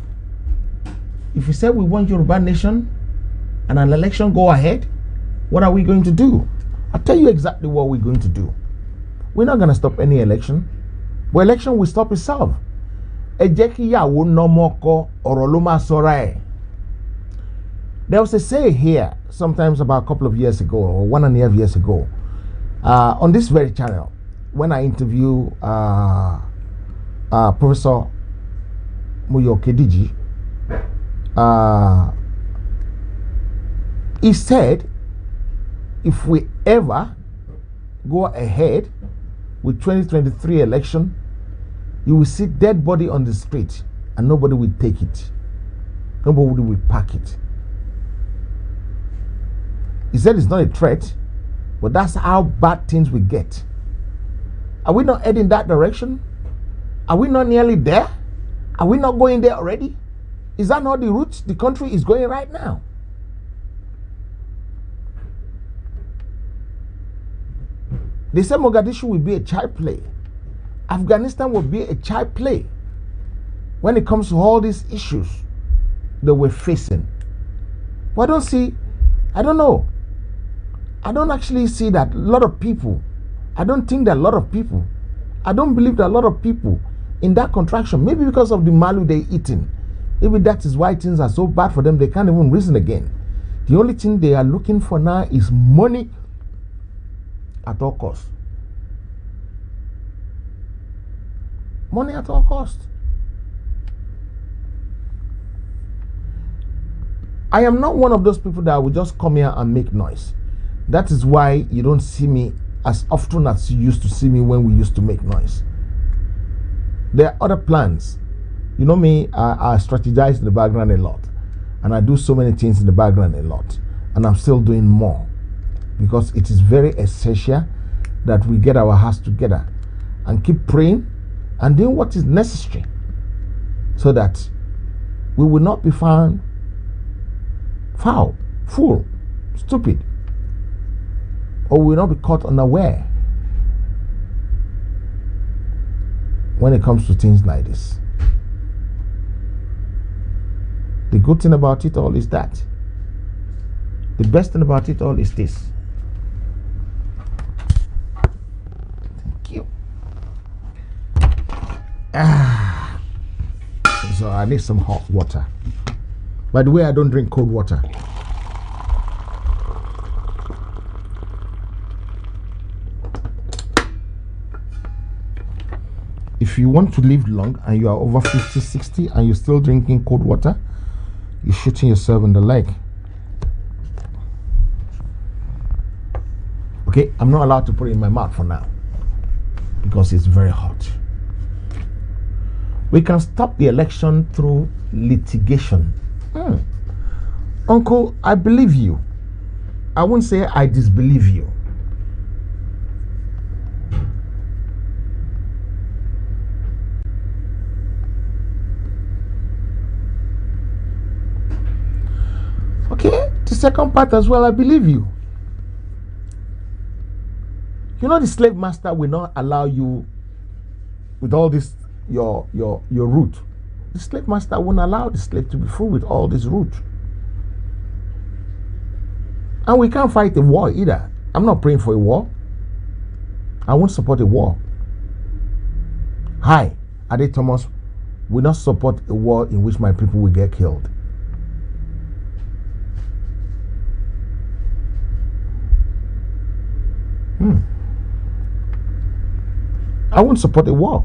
If we say we want Yoruba nation and an election go ahead, what are we going to do? I'll tell you exactly what we're going to do. We're not going to stop any election. But election will stop itself. There was a say here sometimes about a couple of years ago or 1.5 years ago on this very channel when I interview Professor Muyokediji. He said if we ever go ahead with 2023 election, you will see dead body on the street and nobody will take it. Nobody will pack it. He said it's not a threat, but that's how bad things will get. Are we not heading that direction? Are we not nearly there? Are we not going there already? Is that not the route the country is going right now? They say Mogadishu will be a child play. Afghanistan will be a child play when it comes to all these issues that we're facing. But I don't know. I don't actually see that a lot of people, I don't think that a lot of people, I don't believe that a lot of people in that contraction, maybe because of the malu they're eating, maybe that is why things are so bad for them, they can't even reason again. The only thing they are looking for now is money at all costs. Money at all costs. I am not one of those people that will just come here and make noise. That is why you don't see me as often as you used to see me when we used to make noise. There are other plans. You know me, I strategize in the background a lot. And I do so many things in the background a lot. And I'm still doing more. Because it is very essential that we get our hearts together and keep praying and doing what is necessary so that we will not be found foul, fool, stupid, or we will not be caught unaware when it comes to things like this. The good thing about it all is that. The best thing about it all is this. Thank you. So I need some hot water. By the way, I don't drink cold water. If you want to live long and you are over 50, 60 and you're still drinking cold water, you're shooting yourself in the leg. Okay, I'm not allowed to put it in my mouth for now because it's very hot. We can stop the election through litigation. Uncle, I believe you. I won't say I disbelieve you. Okay, the second part as well, I believe you. You know the slave master will not allow you with all this your root. The slave master won't allow the slave to be free with all this root. And we can't fight a war either. I'm not praying for a war. I won't support a war. Hi, Ade Thomas will not support a war in which my people will get killed. I won't support a war.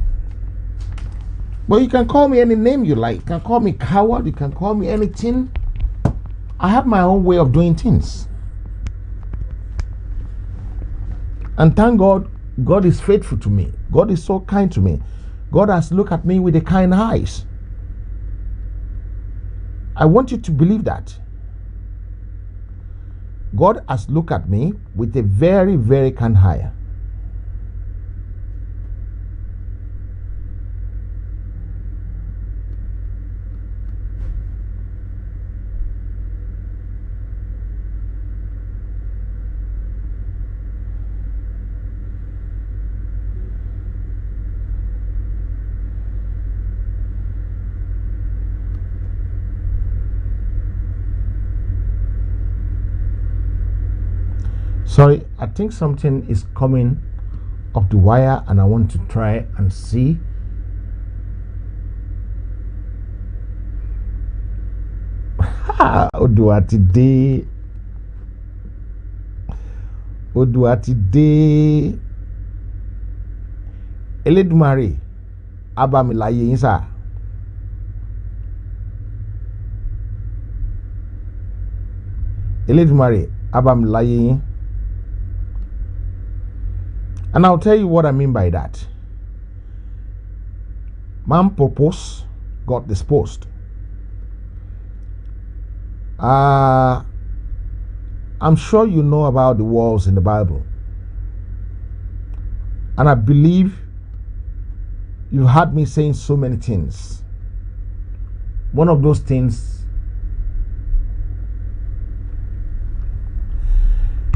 But you can call me any name you like. You can call me coward. You can call me anything. I have my own way of doing things. And thank God, God is faithful to me. God is so kind to me. God has looked at me with a kind eyes. I want you to believe that. God has looked at me with a very, very kind eye. Sorry, I think something is coming up the wire and I want to try and see. Oduati day. Elédùmarè abamiláyé yín sá. Elédùmarè abamiláyé yín. And I'll tell you what I mean by that. Man purpose, God disposed. I'm sure you know about the walls in the Bible. And I believe you heard me saying so many things. One of those things,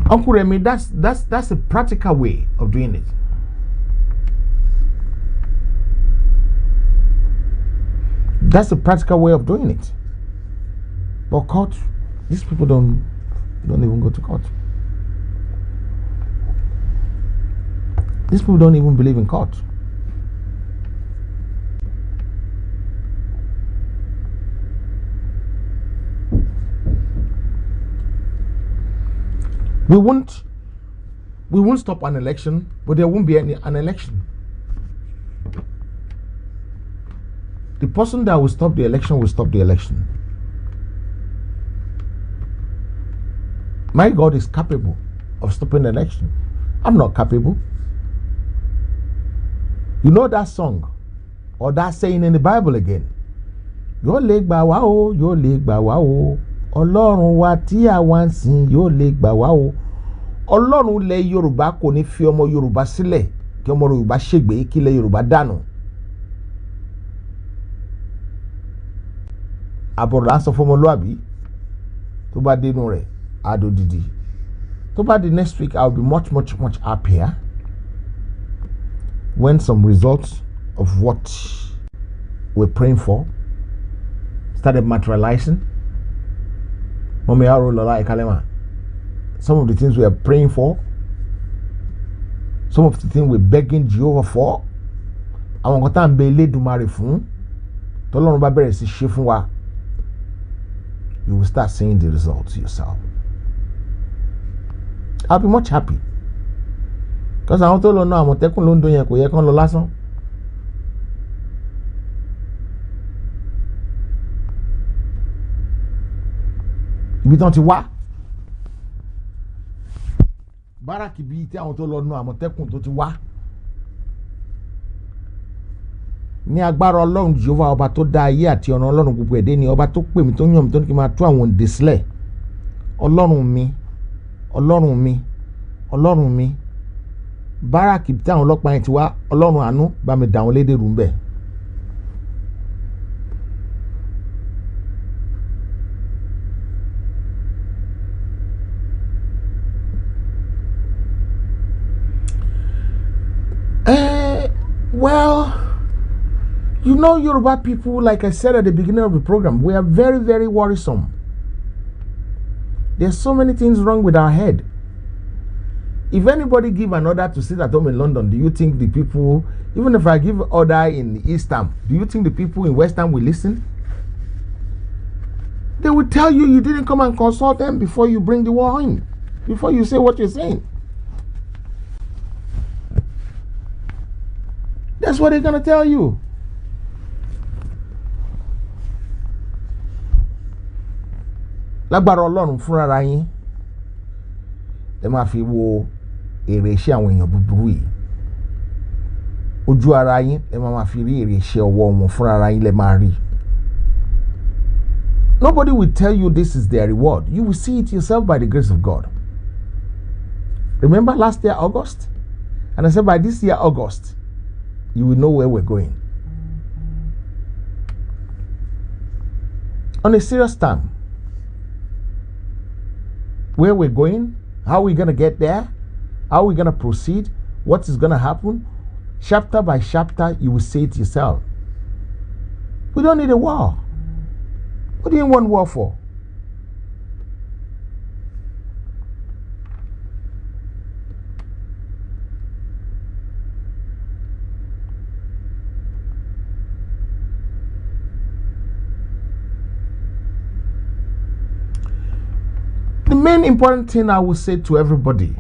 Uncle Remy, that's a practical way of doing it. That's a practical way of doing it. But court, these people don't even go to court. These people don't even believe in court. We won't stop an election, but there won't be an election. The person that will stop the election will stop the election. My God is capable of stopping the election. I'm not capable. You know that song or that saying in the Bible again. Yóò lè gbà wá o, yóò lè gbà wá o. Ọlọ́run wa tí àwa ń sìn yóò lè gbà wá o. Ọlọ́run ilẹ̀ Yorùbá kò ní fi ọmọ Yorùbá sílẹ̀ kí ọmọ Yorùbá ṣègbé kí ilẹ̀ Yorùbá dànù. Àbọ̀rọ̀ là ń sọ fún ọmọlúwàbí tó bá dénú rẹ̀ adodidi. Tó bá di next week I'll be much happier when some results of what we're praying for started materializing. Some of the things we are praying for, some of the things we're begging Jehovah for, àwọn nǹkan tá ń bẹ Elédùmarè fún, tọ́lọ́run bá bẹ̀rẹ̀ sí ṣe fún wa, you will start seeing the results yourself. I'll be much happy. Because àwọn tó lọ náà Àmọ̀tẹ́kùn Ondo yẹn kò yẹ kán lọ lásán. Ibi tán ti wá. Báràkì bíi tí àwọn tó lọ náà Àmọ̀tẹ́kùn tó ti wá. Ní agbára Ọlọ́run Jehovah ọba tó dá ayé àti ọ̀nà Ọlọ́run gbogbo ẹ̀dẹ́ ni ọba tó pè mí tó yàn mí tó ní kí n máa tú àwọn òǹdè sílẹ̀. Ọlọ́run mi, Ọlọ́run mi, Ọlọ́run mi. Báràkì tí àwọn ọlọ́pàá yẹn ti wá, Ọlọ́run àánú bá mi dà wọ́n lédè rú ńbẹ̀. Well, you know, Yoruba people, like I said at the beginning of the program, we are very worrisome. There's so many things wrong with our head. If anybody give an order to sit at home in London, do you think the people, even if I give order in East Ham, do you think the people in West Ham will listen? They will tell you you didn't come and consult them before you bring the war in, before you say what you're saying. That's what they're going to tell you. Lágbára Ọlọ́run fúnra ra yín ẹ máa fi wo èrè iṣẹ́ àwọn èèyàn búburú yìí. Ojú ara yín ẹ máa fi rí èrè iṣẹ́ ọwọ́ wọn fúnra ra yín lẹ máa rí. Nobody will tell you this is their reward. You will see it yourself by the grace of God. Remember last year August? And I said by this year August, you will know where we're going. On a serious term, where we're going, how we're going to get there, how we're going to proceed, what is going to happen, chapter by chapter, you will see it yourself. We don't need a war. What do you want war for? main important thing I will say to everybody,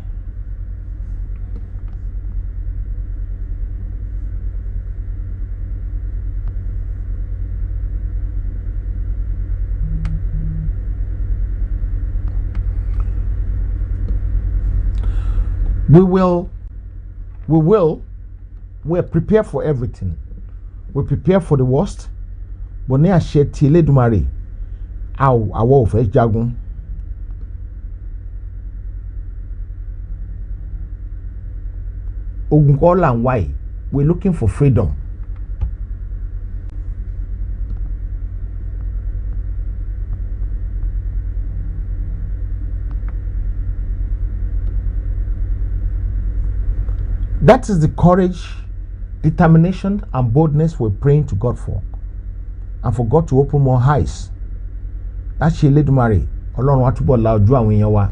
we're prepared for everything. We're prepared for the worst. But now share till Edumare. Our wolf is jagun. Ogunkola and why? We're looking for freedom. That is the courage, determination, and boldness we're praying to God for. And for God to open more eyes. That's she led Mary. Ọlọ́run wa túbọ̀ la ojú àwọn èèyàn wa.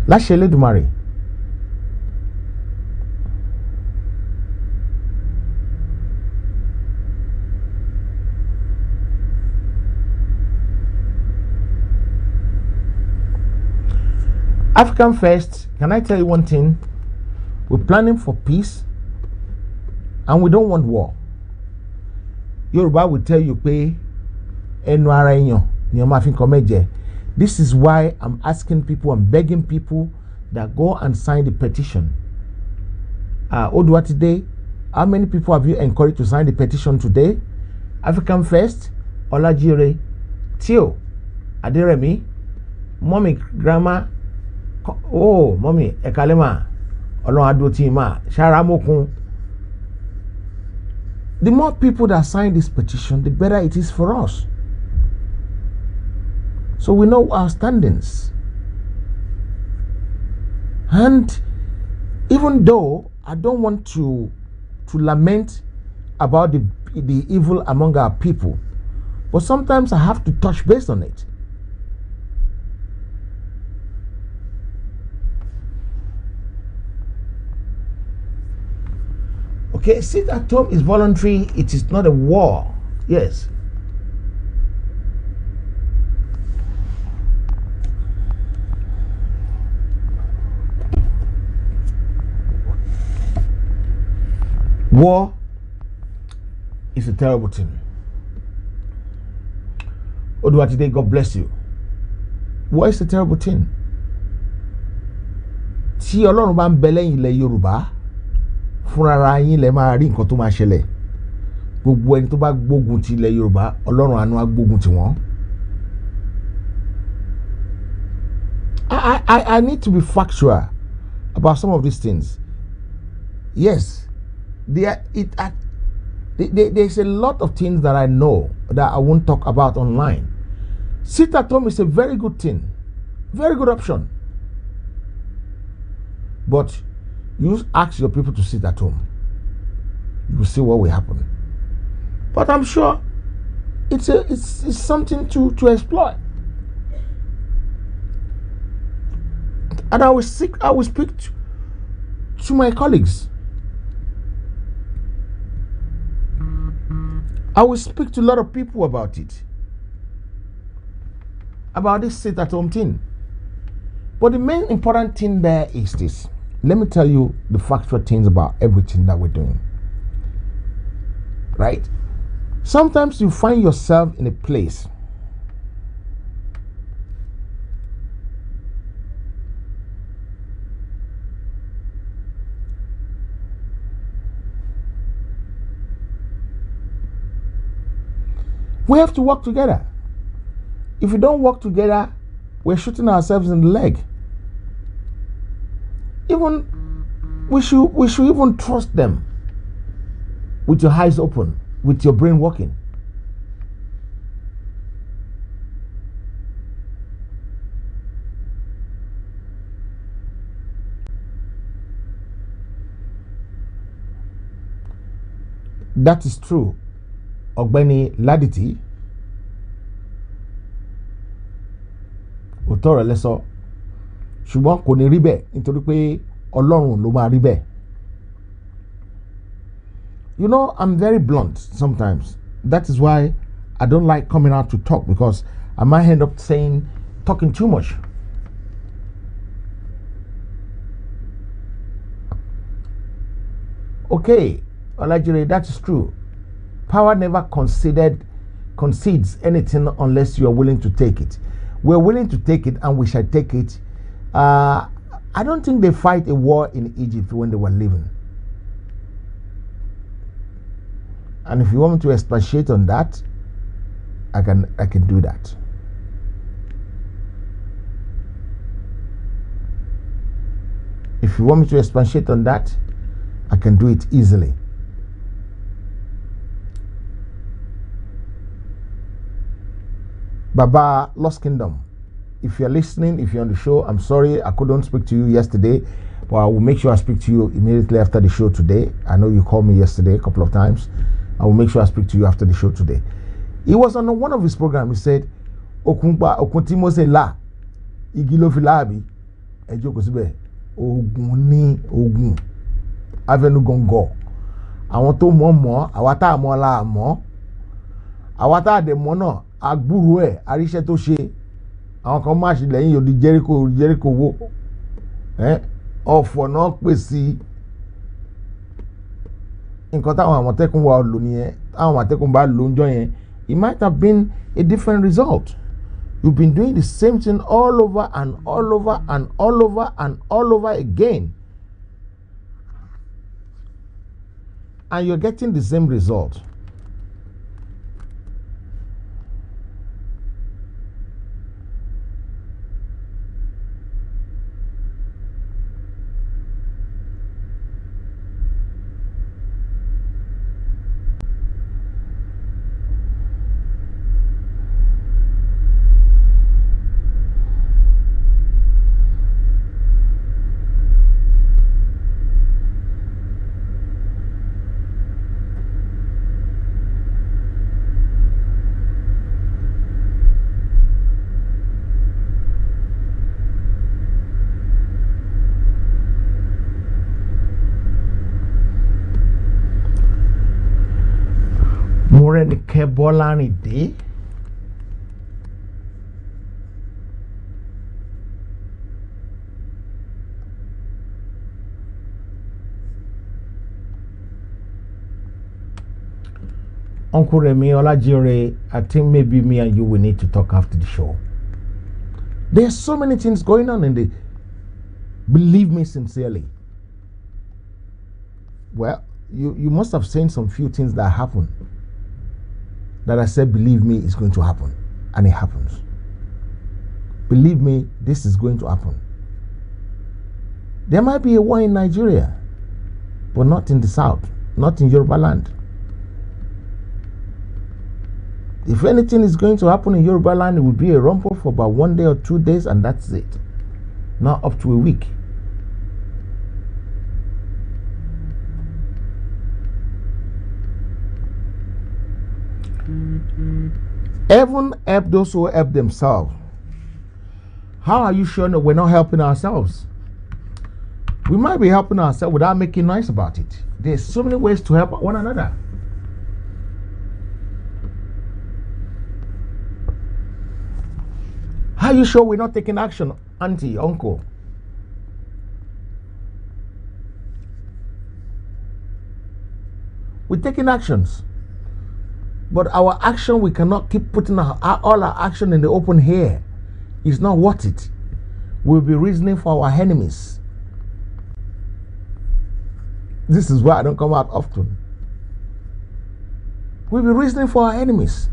That's she led Mary. African first, can I tell you one thing? We're planning for peace and we don't want war. Yoruba will tell you, pay. This is why I'm asking people, I'm begging people that go and sign the petition. Odua today, how many people have you encouraged to sign the petition today? African first, Olajire, Tio, Aderemi, Mommy, Grandma, oh, Mommy, Ekalema, Olon Adotima, Sharamokun. The more people that sign this petition, the better it is for us. So we know our standings. And even though I don't want to lament about the evil among our people, but sometimes I have to touch base on it. Okay, sit at home is voluntary. It is not a war. Yes. War is a terrible thing. Odua today, God bless you. War is a terrible thing. Tí Ọlọ́run bá ń bẹ lẹ́yìn ilẹ̀ Yorùbá, fúnra yín lẹ máa rí nǹkan tó máa ṣẹlẹ̀. Gbogbo ẹni tó bá gbógun ti ilẹ̀ Yorùbá, Ọlọ́run àánú á gbógun ti wọ́n. I need to be factual about some of these things. Yes, there's a lot of things that I know that I won't talk about online. Sit at home is a very good thing, very good option. But you ask your people to sit at home, you will see what will happen. But I'm sure it's something to explore. And I will speak to my colleagues. I will speak to a lot of people about it. About this sit at home thing. But the main important thing there is this. Let me tell you the factual things about everything that we're doing. Right? Sometimes you find yourself in a place we have to work together. If we don't work together, we're shooting ourselves in the leg. Even we should even trust them with your eyes open, with your brain working. That is true. Ọ̀gbẹ́ni Laditi òótọ́ rẹ̀ lẹ́sọ ṣùgbọ́n kò ní rí bẹ́ẹ̀ nítorí pé Ọlọ́run ló máa rí bẹ́ẹ̀. You know, I'm very blunt sometimes. That is why I don't like coming out to talk, because I might end up talking too much. Okay, Olajire, that is true. Power never concedes anything unless you are willing to take it. We're willing to take it, and we shall take it. I don't think they fight a war in Egypt when they were living. And if you want me to expatiate on that, I can do that. If you want me to expatiate on that, I can do it easily. Baba Lost Kingdom, if you're listening, if you're on the show, I'm sorry I couldn't speak to you yesterday, but I will make sure I speak to you immediately after the show today. I know you called me yesterday a couple of times. I will make sure I speak to you after the show today. He was on one of his programs. He said, Okuntimo se la, igilo filabi, ejoko sibe, ogun ni ogun, avenu gongo. Àwọn tó mọ̀, àwa tá mọ̀ la mọ̀, àwa tá de mọ̀ náà, agbúrú ẹ̀, àríṣẹ́ tó ṣe, àwọn kan máa ṣe lẹ́yìn odi Jericho wo, ọ̀fọ̀ náà pèsè. Nǹkan táwọn Àmọ̀tẹ́kùn wà lò nìyẹn, táwọn Àmọ̀tẹ́kùn bá lò ń jọ yẹn, it might have been a different result. You've been doing the same thing all over and all over and all over and all over again, and you're getting the same result. Morenike Bolanide. Uncle Remy Olajire, I think maybe me and you will need to talk after the show. There's so many things going on in the, believe me sincerely. Well, you must have seen some few things that happen that I said, believe me, it's going to happen. And it happens. Believe me, this is going to happen. There might be a war in Nigeria, but not in the south, not in Yoruba Land. If anything is going to happen in Yoruba Land, it will be a rumble for about 1 day or 2 days, and that's it. Not up to a week. Heaven help those who help themselves. How are you sure that we're not helping ourselves? We might be helping ourselves without making noise about it. There's so many ways to help one another. How are you sure we're not taking action, auntie, uncle? We're taking actions. But our action, we cannot keep putting all our action in the open here. It's not worth it. We'll be reasoning for our enemies. This is why I don't come out often. We'll be reasoning for our enemies.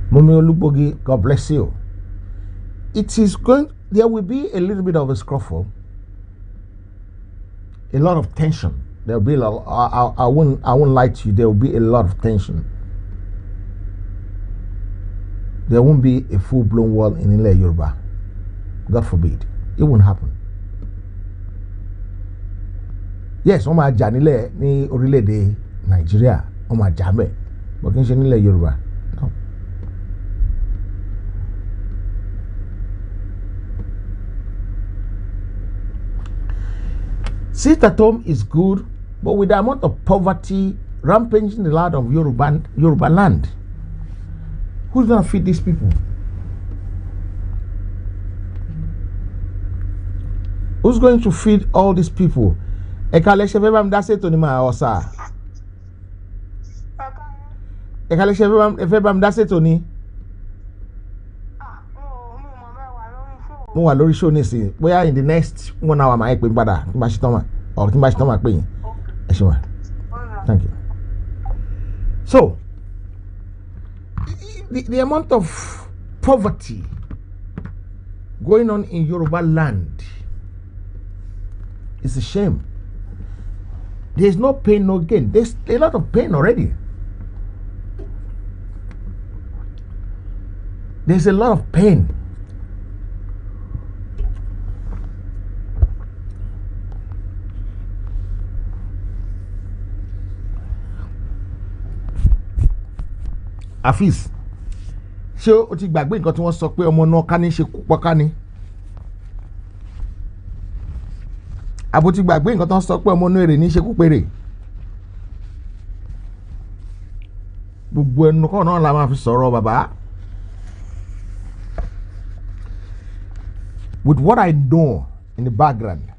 Mumi Olubogi, God bless you. There will be a little bit of a scuffle, a lot of tension. There will be a lot, I won't lie to you, there will be a lot of tension. There won't be a full-blown war in Ile Yoruba. God forbid. It won't happen. yes wọ́n máa jà nílẹ̀ ní orílẹ̀-èdè Nàìjíríà wọ́n máa jà mẹ́ bọ̀ kí n ṣe nílẹ̀ Yorùbá. No. Sit at home is good, but with the amount of poverty rampaging in the land of Yoruba land, who's going to feed these people? Who's going to feed all these people? Ekaleshe vebam dase to ni ma osa. Ekaleshe vebam dase to ni. Mo wà lórí show nísìn bóyá in the next 1 hour máa pè padà tí bá ṣe tán mà or tí bá ṣe tán mà pè yín ẹ ṣe wà. Thank you. So the amount of poverty going on in Yoruba land is a shame. There's no pain, no gain. There's a lot of pain already. There's a lot of pain. Afis, ṣé o ti gbàgbé nǹkan tí wọ́n sọ pé ọmọ náà ká ní ṣe púpọ̀ ká ní? Àbò ti gbàgbé nǹkan tí wọ́n sọ pé ọmọ náà èrè ní ṣe púpèrè? Gbogbo ẹnu kọ́ náà la máa fi sọ̀rọ̀ bàbá. With what I know in the background,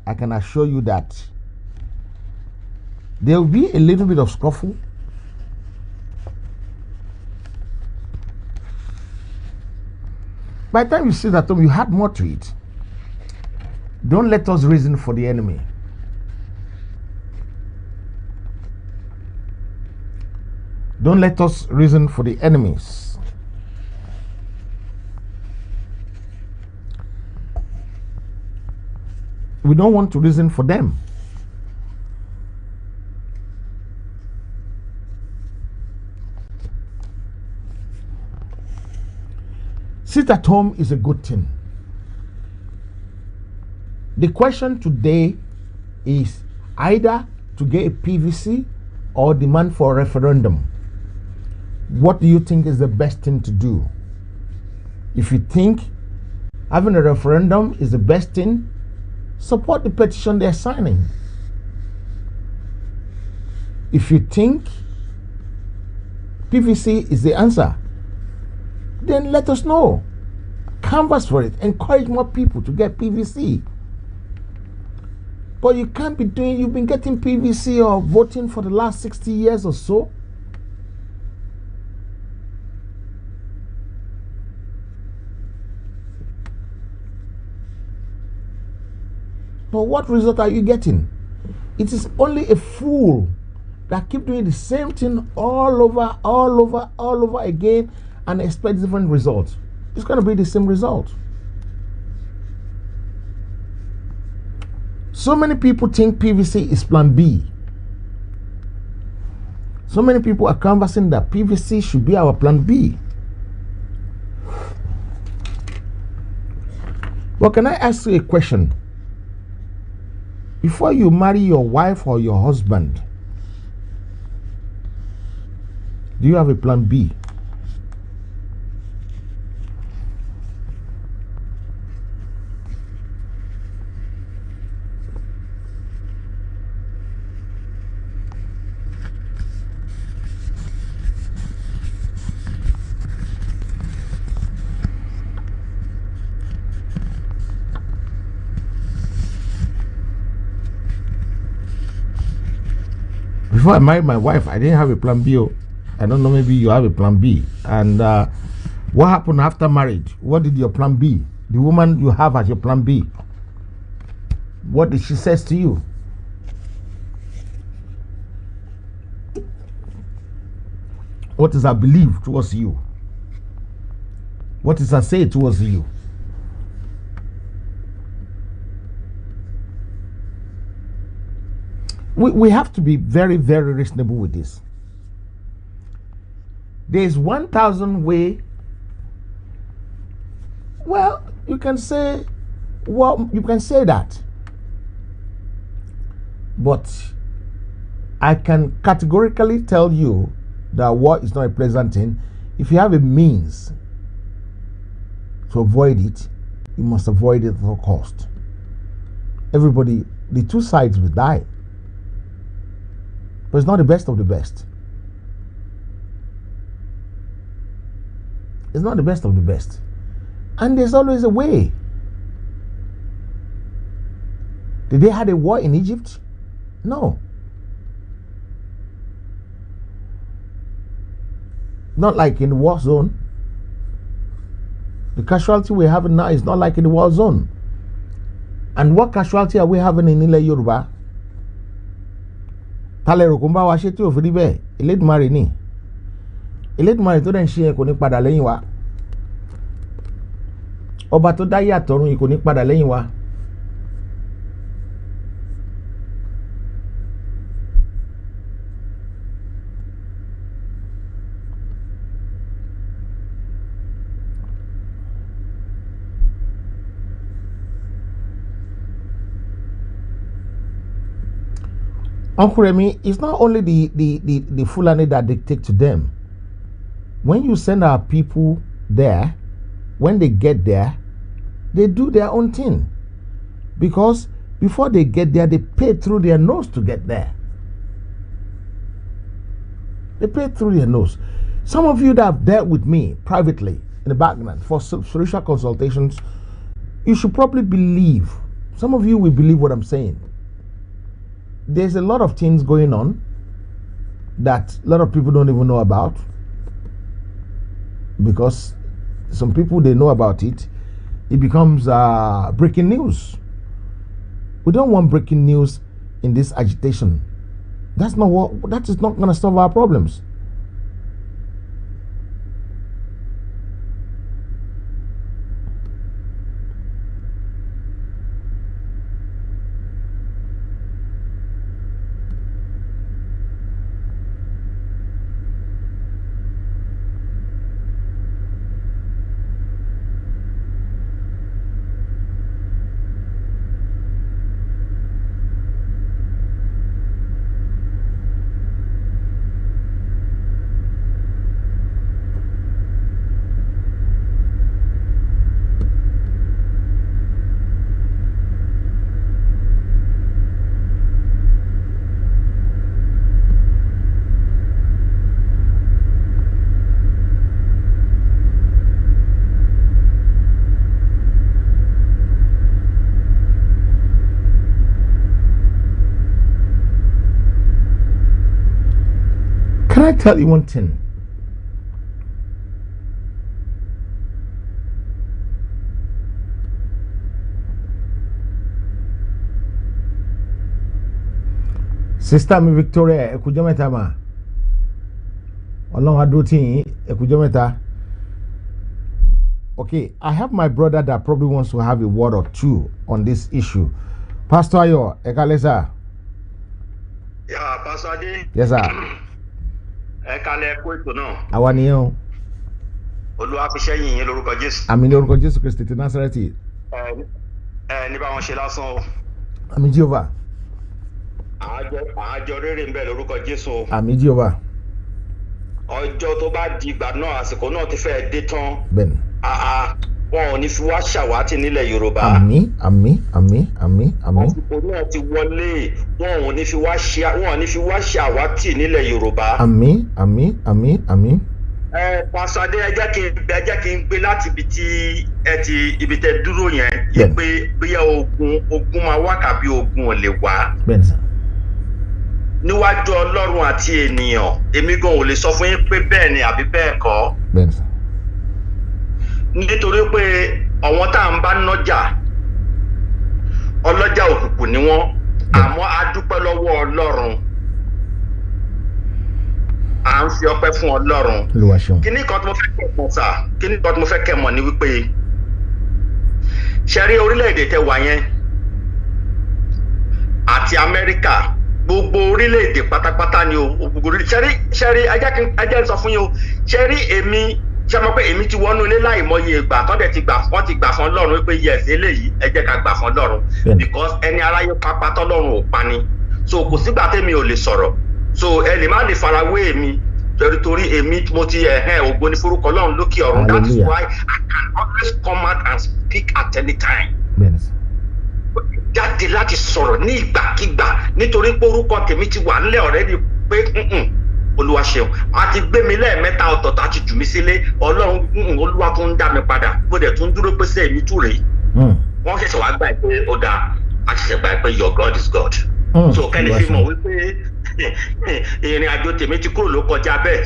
I can assure you that there will be a little bit of scuffle. By the time you sit at home, you had more to it. Don't let us reason for the enemy. Don't let us reason for the enemies. We don't want to reason for them. Sit at home is a good thing. The question today is either to get a PVC or demand for a referendum. What do you think is the best thing to do? If you think having a referendum is the best thing, support the petition they're signing. If you think PVC is the answer, then let us know. Canvass for it. Encourage more people to get PVC. But you can't be doing, you've been getting PVC or voting for the last 60 years or so. But what result are you getting? It is only a fool that keep doing the same thing all over again and expect different results. It's going to be the same result. So many people think PVC is plan B. So many people are canvassing that PVC should be our plan B. But can I ask you a question? Before you marry your wife or your husband, do you have a plan B? Before I married my wife, I didn't have a plan B. I don't know, maybe you have a plan B. And what happened after marriage? What did your plan B? The woman you have as your plan B, what did she say to you? What is her belief towards you? What is her say towards you? We have to be very, very reasonable with this. There's 1,000 way. Well, you can say that. But I can categorically tell you that war is not a pleasant thing. If you have a means to avoid it, you must avoid it at all cost. Everybody, the two sides will die. But it's not the best of the best. It's not the best of the best. And there's always a way. Did they have a war in Egypt? No. Not like in the war zone. The casualty we're having now is not like in the war zone. And what casualty are we having in Ile Yoruba? Talero kumba wa ṣe tí ó fi rí bẹ́ẹ̀, Elédùmarè ni. Elédùmarè tó dẹ̀ ń ṣe yẹn kò ní padà lẹ́yìn wa. Ọba tó dá yà tọ̀run yìí kò ní padà lẹ́yìn wa. Uncle Remy, it's not only the Fulani that dictate to them. When you send our people there, when they get there, they do their own thing. Because before they get there, they pay through their nose to get there. They pay through their nose. Some of you that have dealt with me privately in the background for spiritual consultations, you should probably believe. Some of you will believe what I'm saying. There's a lot of things going on that a lot of people don't even know about, because some people, they know about it. It becomes breaking news. We don't want breaking news in this agitation. That is not going to solve our problems. Can I tell you one thing? Sister mi Victoria, ekujo meta ma. Ọlọ́run adúró tì yín, ekujo meta. Okay, I have my brother that probably wants to have a word or two on this issue. Pastor Ayo, ekalesa. Yeah, Pastor Ade. Yes, sir. Ekale kó ètò náà. Àwa nìyẹn o. Olúwa fi ṣẹ́yìn yín lórúkọ Jésù. Àmín ní orúkọ Jésù Kristi ti Násárẹ́tì. Ní bá wọn ṣe lásán o. Àmín Jehovah. Àjọ rere ń bẹ lórúkọ Jésù. Àmín Jehovah. Ọjọ́ tó bá di ìgbà náà, àsìkò náà ti fẹ́ dé tán. Bẹ́ẹ̀ni. Wọn ò ní fi wá ṣàwátì nílẹ̀ Yorùbá. Àmín, àmín, àmín, àmín, àmín. Àsìkò náà ti wọlé, wọn ò ní fi wá ṣàwátì nílẹ̀ Yorùbá. Àmín, àmín, àmín, àmín. Pastor Ade, ẹ jẹ́ kí n gbé láti ibi tẹ́ dúró yẹn, yẹ pé bóyá ogun máa wá kàbí ogun ò lè wá. Bẹ́ẹ̀ni sà. Níwájú Ọlọ́run àti ènìyàn, èmi gan ò lè sọ fún yín pé bẹ́ẹ̀ ni àbí bẹ́ẹ̀ kọ́. Bẹ́ẹ̀ni sà. Nítorí pé àwọn tá à ń bá nájà, ọlọ́jà òkùnkùn ni wọ́n, àmọ́ a dúpẹ́ lọ́wọ́ Ọlọ́run. À ń fi ọpẹ́ fún Ọlọ́run. Kíní kan tí mo fẹ́ kẹ́ mọ̀ sà, kíní kan tí mo fẹ́ kẹ́ mọ̀ ni wípé ṣe rí orílẹ̀-èdè tẹ́ wà yẹn àti Amẹ́ríkà, gbogbo orílẹ̀-èdè pátápátá ni o, gbogbo ṣe rí ajá ń sọ fún yín o, ṣe rí èmi ṣe mọ̀ pé èmi ti wọnú ilé láìmọye ìgbà tán dẹ̀ wọ́n ti gbà fún Ọlọ́run wípé yes eléyìí ẹ jẹ́ ká gbà fún Ọlọ́run because ẹni aráyé pápá tọ́lọ́run ò pa ni. so kò sígbà tẹ́mi ò lè sọ̀rọ̀ so ẹ lè má lè farawé mi torí èmi mo ti ògo ní forúkọ Ọlọ́run lókè ọ̀run. That is why I can always come out and speak at any time. Jáde láti sọ̀rọ̀ ní ìgbàkígbà nítorí pé orúkọ tèmi ti wà nílẹ̀ already pé Olúwa ṣeun a ti gbé mi lẹ́ẹ̀mẹ́ta ọ̀tọ̀ọ̀tọ̀ àti jù mí sílé Ọlọ́run Olúwa tó ń dá mi padà bó dẹ̀ tún dúró pé sẹ́ẹ̀ mi tún rèé wọ́n ṣẹ̀ṣẹ̀ wá gbà pé ó dáa a ṣẹ̀ṣẹ̀ gbà pé your God is God. So kẹ́ni fi mọ̀ wípé ìrìn àjò tèmi ti kúrò ló kọjá bẹ́ẹ̀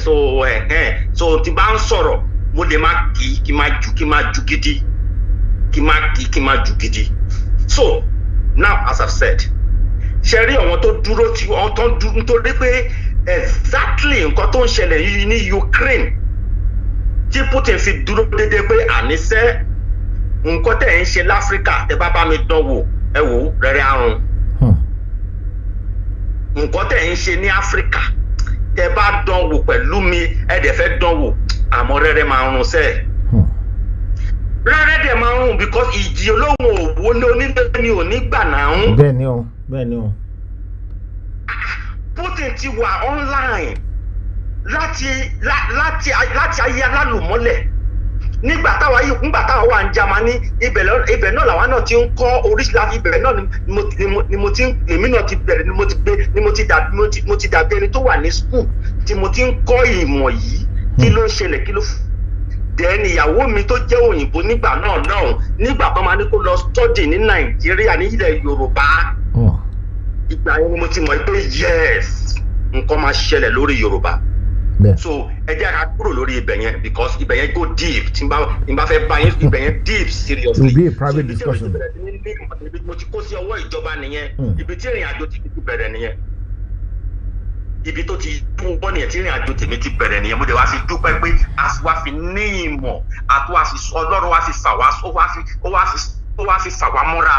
so tí bá ń sọ̀rọ̀ mo lè má kí máa ju gidi kí máa ju gidi. So now as I've said ṣe rí àwọn tó dúró tí wọ́n tó dúró nítorí pé exactly nǹkan tó ń ṣẹlẹ̀ yìí ní Ukraine tí Putin fi dúró dédé pé àníṣe nǹkan tẹ̀ ń ṣe láfíríkà tẹ bá mi dán wò ẹ wò rẹ̀rẹ̀ àrùn nǹkan tẹ̀ ń ṣe ní Áfíríkà tẹ bá dán wò pẹ̀lú mi ẹ dẹ̀ fẹ́ dán wò àmọ́ rẹ̀rẹ̀ máa rún sẹ́ẹ̀ rẹ̀rẹ̀ dẹ̀ máa rún because ìjì olóhùn òwò ní onílé ni ò ní gbà náà. bẹ́ẹ̀ ni o. Putin ti wà online láti ayé alálùmọ́lẹ̀ nígbà táwa wà ní Germany ibẹ̀ náà làwa náà ti ń kọ́ oríṣiríṣi ibẹ̀ náà ni mo ti èmi náà ti bẹ̀rẹ̀ ni mo ti dàbí ẹni tó wà ní school tí mo ti ń kọ́ ìmọ̀ yìí kí ló ń ṣẹlẹ̀ kí ló dẹ́ni ìyàwó mi tó jẹ́ òyìnbó nígbà náà nígbà tó máa ní kó lọ study ní Nàìjíríà ní ilẹ̀ Yorùbá ìgbà yẹn ni mo ti mọ̀ pé yes nǹkan máa ṣẹlẹ̀ lórí Yorùbá. So ẹ jẹ́ ká kúrò lórí ibẹ̀ yẹn because ibẹ̀ yẹn go deep tí n bá fẹ́ bá yín ibẹ̀ yẹn deep seriously. It will be a private discussion. mo ti kó sí ọwọ́ ìjọba nìyẹn ibi tí ìrìn àjò ti bẹ̀rẹ̀ nìyẹn ibi tó ti wọ́n nìyẹn tí ìrìn àjò tèmi ti bẹ̀rẹ̀ nìyẹn mo dẹ̀ wá fi dúpẹ́ pé a wá fi ní ìmọ̀ àti wá fi Ọlọ́run wá fi fà wá ó wá fi fà wá mọ́ra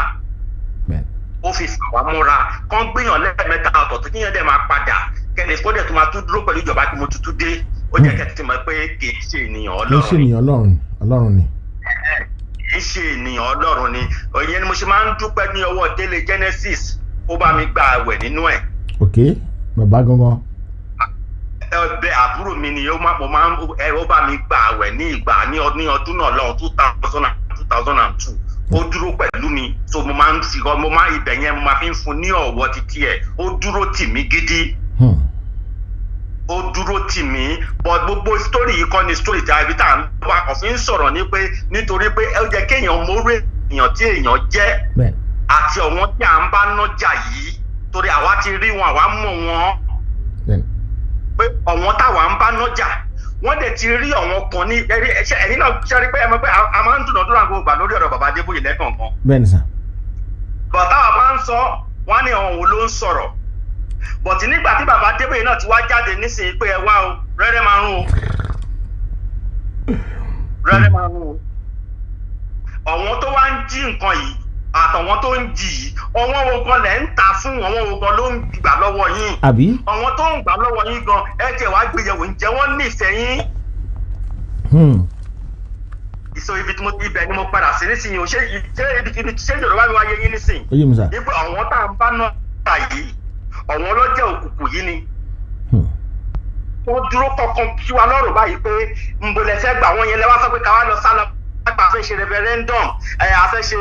ó fi fà wá mọ́ra kán gbìyàn lẹ́ẹ̀mẹ́ta ọ̀tọ̀ọ̀tọ̀ kíyàn dẹ̀ máa padà kẹ́ni kó dẹ̀ tó máa tún dúró pẹ̀lú ìjọba tí mo tuntun dé ó jẹ́ kẹ́tì mọ̀ pé kì í ṣe ènìyàn Ọlọ́run. kì í ṣe ènìyàn Ọlọ́run ni. kì í ṣe ènìyàn Ọlọ́run ni òye ni mo ṣe máa ń dúpẹ́ ní ọwọ́ délé Genesis ó bá mi gba àwẹ̀ nínú ẹ̀. ok bàbá gangan. ẹbẹ àbúrò mi ni ó bá mi gba àwẹ̀ ní ọdún náà lọ́hùn 2002 ó dúró pẹ̀lú mi so mo máa ibẹ̀ yẹn mo máa fi ń fún ní ọ̀wọ̀ títí ẹ̀ ó dúró tì mí gidi ó dúró tì mí but gbogbo story yìí kọ́ ni story tí a ibi tá à ń wá kàn fi ń sọ̀rọ̀ ni pé nítorí pé ó jẹ́ kéèyàn mórè èèyàn tí èèyàn jẹ́ àti ọ̀wọ́n tí à ń bá nájà yìí torí àwa ti rí wọn àwa mọ̀ wọn pé ọ̀wọ́n táwa ń bá nájà wọ́n dẹ̀ ti rí ọ̀wọ́n kan ní ẹ̀rí náà ṣẹ́rí pé ẹ mọ̀ pé a máa ń dúnàdúrà gbogbo gbà lórí ọ̀rọ̀ bàbá Adébóyè lẹ́kọ̀ọ̀kan. bẹ́ẹ̀ni sà. bọ̀ táwa bá ń sọ wọ́n ní ọ̀hún wo ló ń sọ̀rọ̀ bọ̀tí nígbà tí bàbá Adébóyè náà ti wá jáde nísìnyí pé ẹ wá o rẹ́rẹ́ máa rún o ọ̀wọ́n tó wá ń jí nǹkan yìí àtọ̀wọ́n tó ń jì yìí ọ̀wọ́n wo gan lẹ̀ ń ta fún ọ̀wọ́n wo gan ló ń gbà lọ́wọ́ yín àbí ọ̀wọ́n tó ń gbà lọ́wọ́ yín gan ẹ jẹ́ wàá gbéyẹ̀wò ǹjẹ́ wọ́n nífẹ̀ẹ́ yín. ìsọ ibi tí mo ti ibẹ̀ ni mo padà sí nísìnyí o ṣé Yorùbá mi wá yé yín nísìnyí ibi ọ̀wọ́n tá à ń bá náà ta yìí ọ̀wọ́n ọlọ́jẹ́ òkùnkùn yìí ni wọ́n dúró kọ̀ọ̀kan kí wa lọ́rùn báyìí pé nbọ̀lẹ̀ fẹ́ gbà wọ́n yẹn lẹ́wọ́ sọ pé káwá lọ sálọ a fẹ́ ṣe referendum a fẹ́ ṣe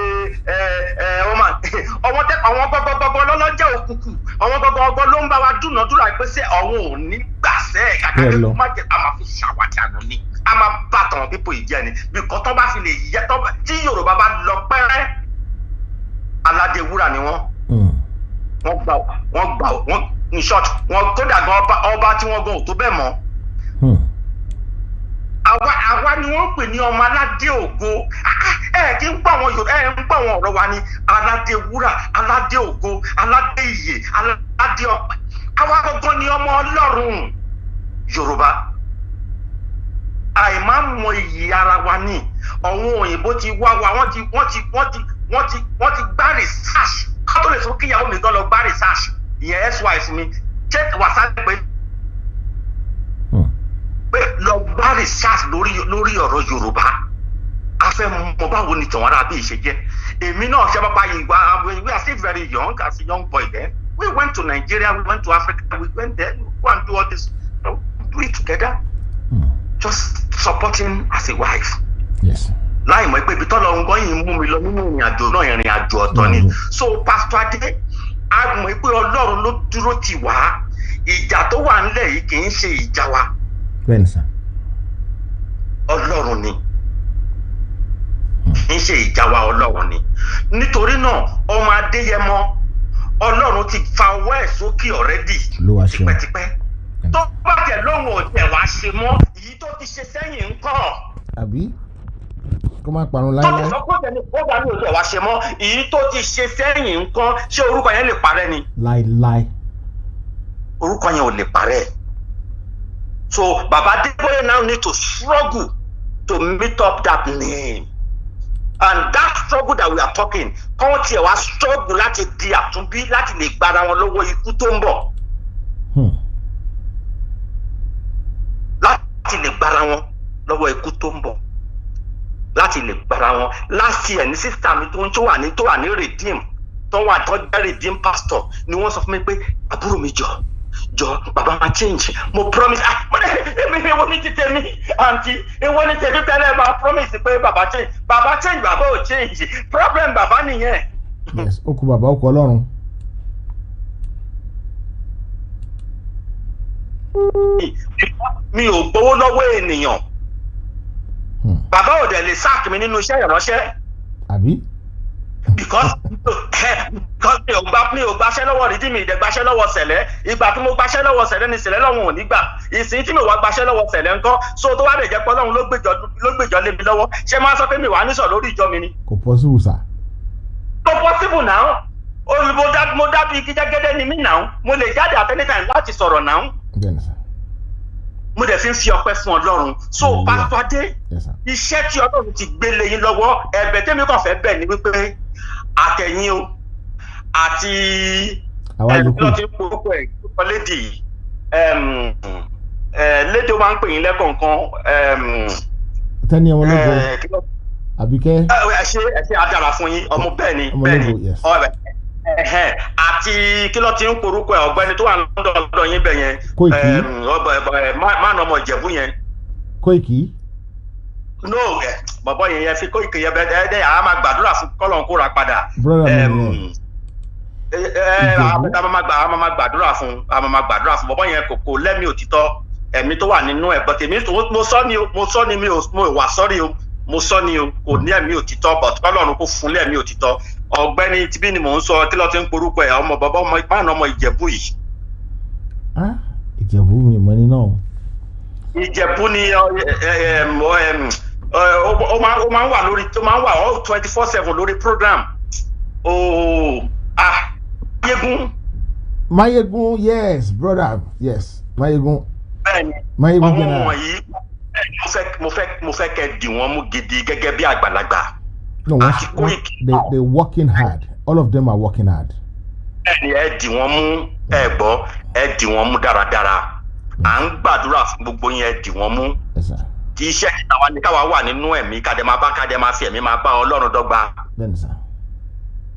àwọn gbọgbọgbọ lọ́lọ́jẹ́ òkùnkùn àwọn gbọgbọgbọ ló ń bá wa dúnàdúrà pé ṣé ọ̀hún ò ní gbàṣẹ́ kàkà pé kó má jẹ́ a máa fi ṣàwádìí àná ni a máa bá tàwọn pípò ìjẹ́ ni bí kò tán bá fi lè yẹ tí Yorùbá bá lọ pẹ́rẹ́ aládé wúrà ni wọ́n gbà in short wọ́n kódà gan ọba tí wọ́n gan ò tó bẹ́ẹ̀ mọ́. àwa ni wọ́n pè ní ọmọ aládé ògo kí ń gbọ́ àwọn Yorùbá ń gbọ́ àwọn ọ̀rọ̀ wa ní aládé wúrà aládé ògo aládé ìyè aládé ọpẹ́ àwa gangan ni ọmọ Ọlọ́run Yorùbá àìmá mọ iyì ara wa ní àwọn òyìnbó ti wá wa wọ́n ti gbá research ká tó lè sọ kíyàwó mi gan lọ gbá research ìyẹn ex-wife mi ṣé wàsá pé lọ gbá research lórí ọ̀rọ̀ Yorùbá a fẹ́ mọ báwo ni tàwọn ará bí ìṣe jẹ́ èmi náà ṣe pápá ìwà we are still very young as a young boy then We went to Nigeria, we went to Africa, we went there, we go and do all this, do it together. Just supporting as a wife. Yes. Láì mọ̀ pé ibi tọ́lọ́ ń gbọ́yìn mú mi lọ nínú ìrìn àjò náà ìrìn àjò ọ̀tọ̀ ni. So Pastor Adé, a mọ̀ pé Ọlọ́run ló dúró tì wá. Ìjà tó wà nílẹ̀ yìí kì í ṣe ìjà wa. Bẹ́ẹ̀ni sà. Ọlọ́run ni. Kì í ṣe ìjà wa, Ọlọ́run ni. Nítorí náà, ọmọ Adéyẹmọ, Ọlọ́run ti fa ọwọ́ ẹ̀ sókè already tipẹ́tipẹ́. Tó bá jẹ́ lóhùn òtẹ̀ wá ṣe mọ́, èyí tó ti ṣe sẹ́yìn ń kọ́. Àbí? Kó má parun láíláí. Tó ti sọ pé ó bá ní òtẹ̀ wá ṣe mọ́, èyí tó ti ṣe sẹ́yìn ń kọ́, ṣé orúkọ yẹn lè parẹ́ ni? Láíláí. Orúkọ yẹn ò lè parẹ́. So Baba Adeboye now need to struggle to meet up that name. And that struggle that we are talking, kọ́n tiẹ̀ wá struggle láti di àtúnbí láti lè gbára wọn lọ́wọ́ ikú tó ń bọ̀. Láti lè gbára wọn lọ́wọ́ ikú tó ń bọ̀. Láti lè gbára wọn. Last year ní sísá mi tó wà ní Redeem, tó jẹ́ Redeem pastor ni wọ́n sọ fún mi pé àbúrò mi jọ bàbá máa change, mo promise. Èmi ìwọ ní títẹ̀ mi àǹtí ìwọ ní tẹ̀lé tẹ́lẹ̀ máa promise pé bàbá change bàbá ò change, problem bàbá nìyẹn. Yes, ó kú bàbá ó kú Ọlọ́run. Mi ò gbowó lọ́wọ́ ènìyàn. Bàbá ò dẹ̀ lè sack mi nínú iṣẹ́ ìránṣẹ́. Àbí? Because mi ò gbaṣẹ́ lọ́wọ́ Redeem, mi ìdẹ̀ gbaṣẹ́ lọ́wọ́ Sẹ̀lẹ̀. Ìgbà tí mo gbaṣẹ́ lọ́wọ́ Sẹ̀lẹ̀ ni Sẹ̀lẹ̀ lọ́wọ́ ò ní gbà. Ìsìn tí mi wá gbaṣẹ́ lọ́wọ́ Sẹ̀lẹ̀ ńkọ́, so tó wá lè jẹ́ pé Ọlọ́run ló gbèjọ́ lé mi lọ́wọ́. Ṣé máa sọ pé mi wà ní sọ lórí ìjọ mi ni? Kò possible sà. Kò possible now. Mo dábìí kí jẹ́gẹ́dẹ́ ni mí now. Mo lè jáde at any time láti sọ̀rọ̀ now. Bẹ́ẹ̀ni sà. Mo dẹ̀ fi ń fi ọpẹ́ fún Ọlọ́run. So Pastor Adé, iṣẹ́ tí Ọlọ́run ti gbé lé yín lọ́wọ́, ẹ̀bẹ̀ tẹ́mi kàn fẹ́ bẹ̀ ni wípé àtẹ̀yìn o àti lọ́ọ́ ti ń porúkọ ẹ̀ kíkọ́ lédì lédè ó máa ń pè yín lẹ́kọ̀ọ̀kan. Tẹ́ni ọmọ lógo Àbíkẹ́. Ẹ ṣe adára fún yín ọmọ bẹ́ẹ̀ ni àti kí ló ti ń porúkọ ẹ̀ ọ̀gbẹ́ni tó wà lọ́dọ̀ yín bẹ̀ yẹn. Kóìkì. Máa nà ọmọ Ìjẹ̀bú yẹn. Kóìkì. No, bàbá yẹn fi Kóìkì yẹn bẹ́ẹ̀ àá máa gbàdúrà fún kọ́lọ̀ kó ra padà. Brother mi a máa gbàdúrà fún bàbá yẹn kò lẹ́mìí òtítọ́ ẹ̀mí tó wà nínú ẹ̀ but èmi mo sọ ni mi ò wà sọ́rí o, mo sọ ni o, kò ní ẹ̀mí òtítọ́ but Ọlọ́run kò fún lẹ́mìí òtítọ́. Ọ̀gbẹ́ni tibí ni mò ń sọ kí ló ti ń porúkọ ẹ̀ ọmọ bàbá ọmọ Ìjẹ̀bú yìí. Ìjẹ̀bú mi mọ ní náà. Ìjẹ̀bú ni ó máa ń wà lórí, tó máa ń wà all 24/7 lórí program. Mayegun, yes, brother, yes, Mayegun. Bẹ́ẹ̀ni, ọmọ wọ̀nyí mo fẹ́ kẹ́ dì wọ́n mú gidi gẹ́gẹ́ bí àgbàlagbà. No, they're working hard. All of them are working hard. Bẹ́ẹ̀ni, ẹ dì wọ́n mú ẹ̀gbọ́, ẹ dì wọ́n mú dáradára. À ń gbàdúrà fún gbogbo yín, ẹ dì wọ́n mú. Kì í ṣe àwa ní káwa wà nínú ẹ̀mí kádẹ máa fi ẹ̀mí máa bá Ọlọ́run dọ́gba. Bẹ́ẹ̀ni sà.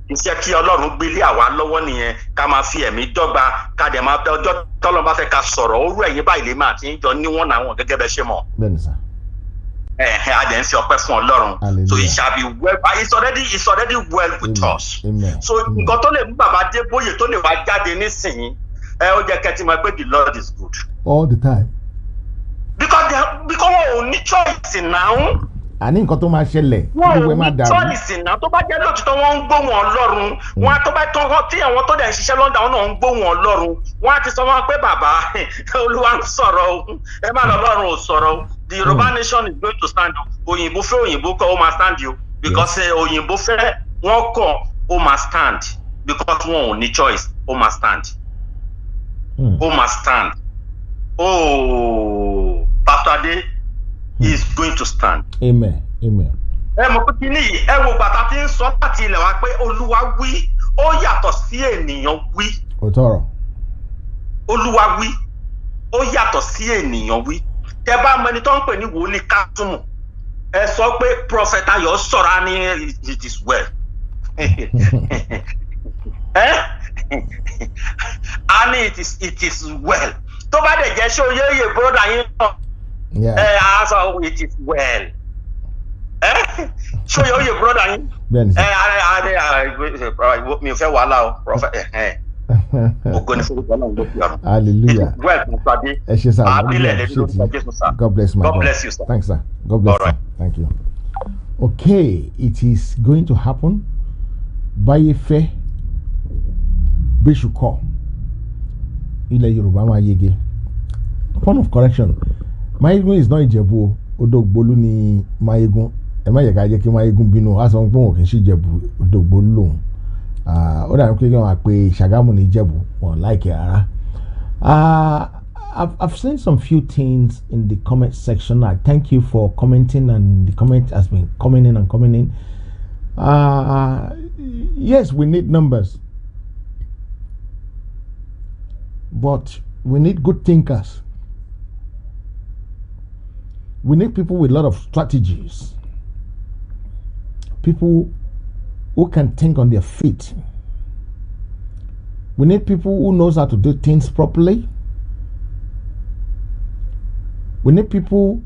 Iṣẹ́ tí Ọlọ́run gbélé àwa lọ́wọ́ nìyẹn, ká máa fi ẹ̀mí dọ́gba kádẹ máa bẹ ọjọ́ tọ́lọ́run bá fẹ́ ká sọ̀rọ̀ orú ẹ̀yin báyìí lè máa ti ń jọ níwọ̀n náà gẹ́gẹ́ bẹ́ ṣe mọ̀. Bẹ́ẹ̀ni sà. Adẹ̀ ń fi ọpẹ́ fún Ọlọ́run. So it shall be well, it's already well with us. So nǹkan tó lè mú Bàbá Adébóyè tó lè wá jáde nísìnyí, ó jẹ́ kẹ́ ti mọ̀ pé the Lord is good. All the time. Because wọn ò ní choice now. Àní nǹkan tó máa ṣẹlẹ̀ gbogbo ẹ máa dàrú. Wọn ò ní choice náà, tó bá jẹ́ lóòtítọ́ wọ́n ń gbóhùn Ọlọ́run, wọn á tó bá tán tí àwọn tó dẹ̀ ń ṣiṣẹ́ London wọn náà ń gbóhùn Ọlọ́run, wọn á ti sọ wọn pé bàbá Olúwa ń sọ̀rọ̀ o, ẹ má lọ Ọlọ́run ò sọ̀rọ̀ o. The Yoruba nation is going to stand o. Òyìnbó fẹ́ òyìnbó kọ́ ó máa stand o, because òyìnbó fẹ́ wọ́n kọ̀ ó máa stand, because wọn ò ní choice ó máa stand. Ó máa stand. Pastor Ade is going to stand. Amen. Amen. Ẹ mọ̀ pé kí ni yìí, ẹ wo bàtà tí ń sọ láti ilẹ̀ wa pé Olúwa wí, ó yàtọ̀ sí ènìyàn wí. Òtọ́rọ̀. Olúwa wí, ó yàtọ̀ sí ènìyàn wí. Tẹ bá mọ ẹni tó ń pè ní wòlíì Kásùmù, ẹ sọ pé Prophet Ayọ̀ sọ̀rọ̀ á ní it is well. and it is well. Tó bá dẹ̀ jẹ́ ṣó yóò brother yín náà. So it is well. Ṣó yóò brother yín. Mi ò fẹ́ wàhálà o, prophet. Hallelujah. Well, God bless my God bless you, sir. Thanks, sir. God bless you. Thank you. Okay, it is going to happen. Biafra Bishuko. Ile Yoruba ma yege. Point of correction. Mayegun is not Ijebu. Odogbolu ni Mayegun. Ẹ má yẹ ká jẹ́ kí Mayegun bínú. A sọ pé wọn kì í ṣe Ijebu. Odogbolu lòun. Ó dàbí pé wọ́n á pe Ṣàgámù ní Ìjẹ̀bú wọn like ara. I've seen some few things in the comment section. I thank you for commenting, and the comment has been coming in and coming in. Yes, we need numbers, but we need good thinkers. We need people with a lot of strategies. People who can think on their feet. We need people who knows how to do things properly. We need people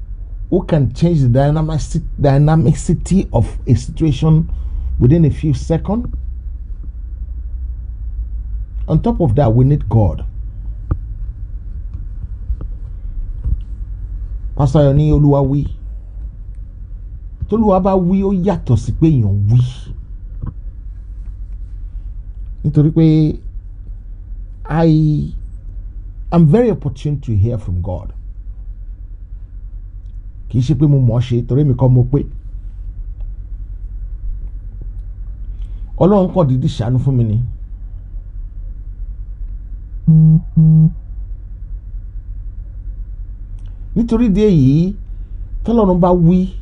who can change the dynamicity of a situation within a few seconds. On top of that, we need God. Pastor Yoni Oluwa wí. Toluwa bá wí ó yàtọ̀ sí pé èèyàn wí. Nítorí pé I am very opportune to hear from God. Kì í ṣe pé mo mọ̀ ṣe torí mi kọ́ mo pé. Ọlọ́run kọ́ dídí ṣàánú fún mi ni. Nítorí dé yìí tọ́lọ́run bá wí,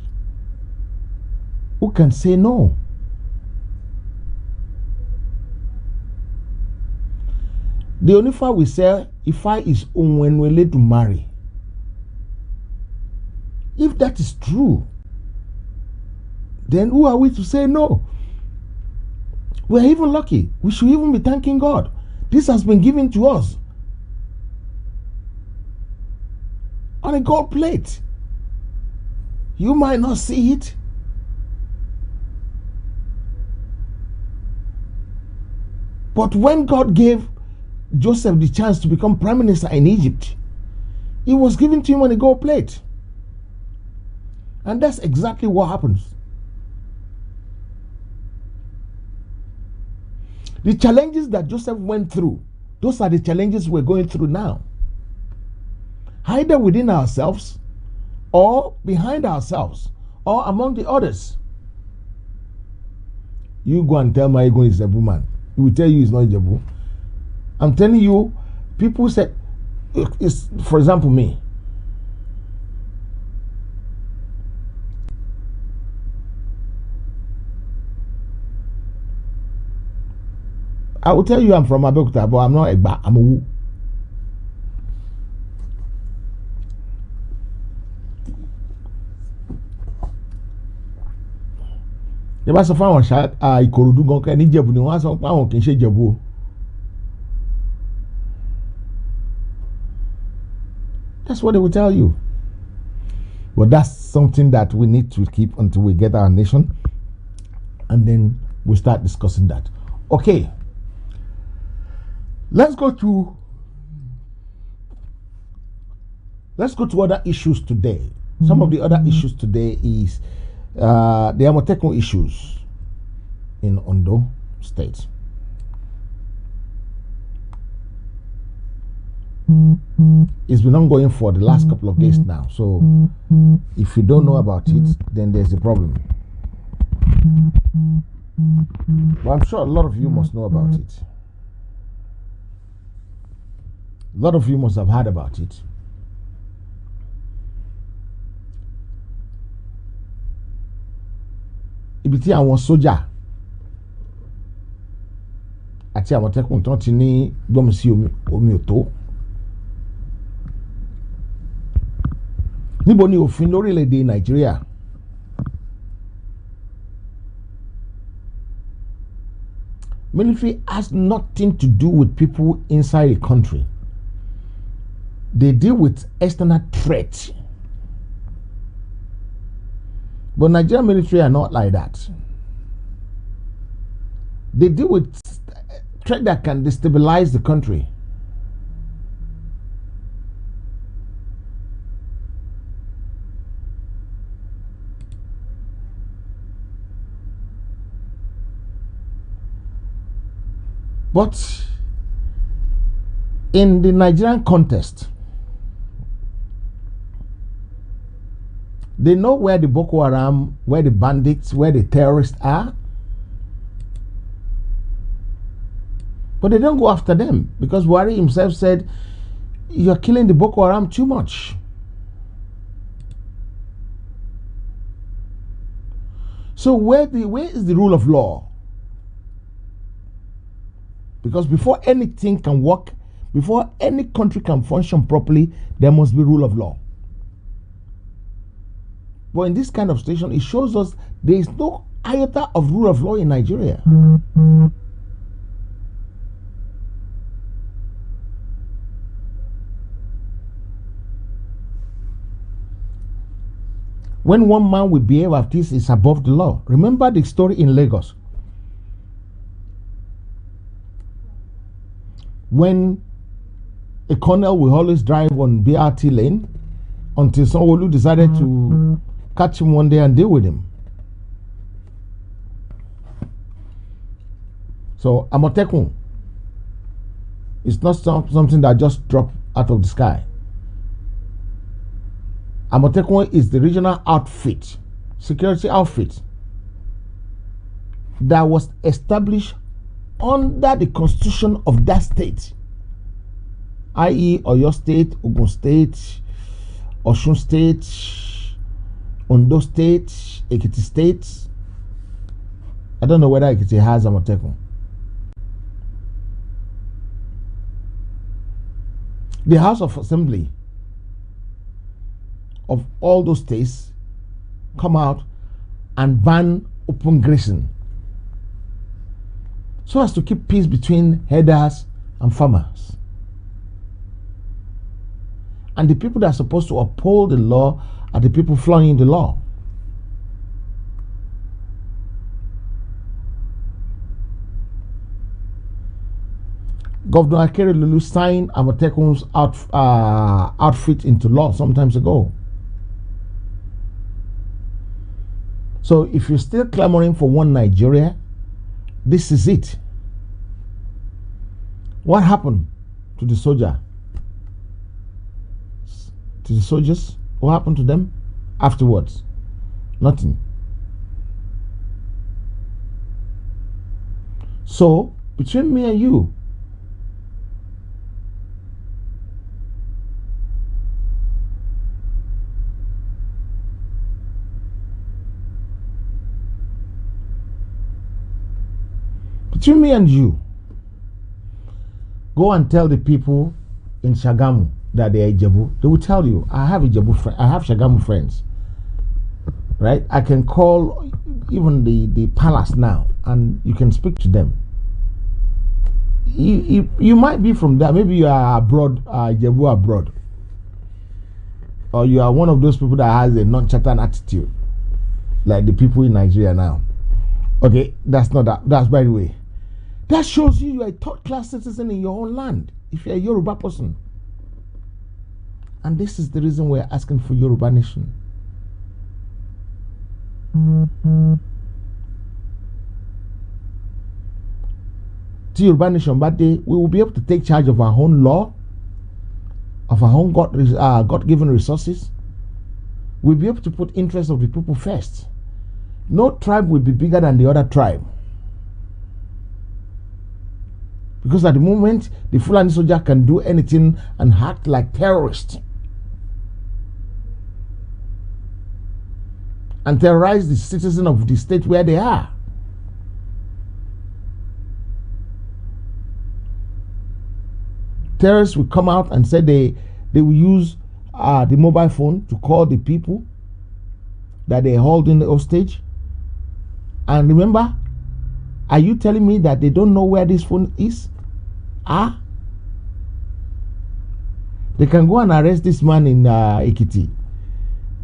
who can say no? The only far we say Ifá is Onwenwele to marry. If that is true, then who are we to say no? We are even lucky. We should even be thanking God. This has been given to us on a gold plate. You might not see it, but when God gave Joseph the chance to become prime minister in Egypt, it was given to him on a gold plate. And that's exactly what happens. The challenges that Joseph went through, those are the challenges we're going through now. Either within ourselves, or behind ourselves, or among the others. You go and tell Mayegun is a Jebu man. He will tell you he's not Jebu. I'm telling you, people said, it's, for example, me. I will tell you I'm from Abeokuta, but I'm not Egba, I'm a Wu. They bá sọ fún àwọn ṣá Ìkòròdú gan kẹ́ ní Jẹ̀bú ni wọ́n á sọ pé àwọn kì í ṣe Jẹ̀bú o. That's what they will tell you. But that's something that we need to keep until we get our nation, and then we start discussing that. Okay. Let's go to other issues today. Some of the other issues today is the Amotekun issues in Ondo State. It's been ongoing for the last couple of days now. So if you don't know about it, then there's a problem. But I'm sure a lot of you must know about it. A lot of you must have heard about it. Ibi tí àwọn sójà àti Àmọ̀tẹ́kùn tán ti ní gbọ́mi sí omi ò tó. Níbo ni òfin lórílẹ̀‐èdè Military has nothing to do with people inside the country. They deal with external threats. But Nigerian military are not like that. They deal with threat that can destabilize the country. But in the Nigerian context, they know where the Boko Haram, where the bandits, where the terrorists are. But they don't go after them because Buhari himself said, you're killing the Boko Haram too much. So where is the rule of law? Because before anything can work, before any country can function properly, there must be rule of law. But in this kind of situation, it shows us there is no iota of rule of law in Nigeria. When one man will behave as this is above the law. Remember the story in Lagos. When a colonel will always drive on BRT lane until Sanwo-Olu decided to catch him one day and deal with him. So Amotekun is not something that just dropped out of the sky. Amotekun is the regional outfit, security outfit that was established under the constitution of that state, i.e. Oyo State, Ogun State, Osun State, Ondo State, Ekiti State. I don't know whether Ekiti has Amotekun. The House of Assembly of all those states come out and ban open grazing so as to keep peace between herders and farmers. And the people that are supposed to uphold the law are the people flouting the law. Governor Akeredolu signed Amotekun's outfit into law some time ago. So if you're still clamoring for one Nigeria, this is it. What happened to the soldier? To the soldiers? What happened to them afterwards? Nothing. So between me and you, go and tell the people in Shagamu that they are Ijebu. They will tell you, I have Ijebu I have Shagamu friends. Right? I can call even the palace now and you can speak to them. You might be from there. Maybe you are abroad, Ijebu abroad. Or you are one of those people that has a nonchalant attitude. Like the people in Nigeria now. Okay, that's not that. That's by the way. That shows you are a third-class citizen in your own land, if you're a Yoruba person. And this is the reason we're asking for Yoruba Nation. To Yoruba Nation, that day, we will be able to take charge of our own law, of our own God-given resources. We'll be able to put interests of the people first. No tribe will be bigger than the other tribe. Because at the moment, the Fulani soldier can do anything and act like terrorists. And terrorize the citizens of the state where they are. Terrorists will come out and say they will use the mobile phone to call the people that they hold in the hostage. And remember, Are you telling me that they don't know where this phone is? They can go and arrest this man in Ekiti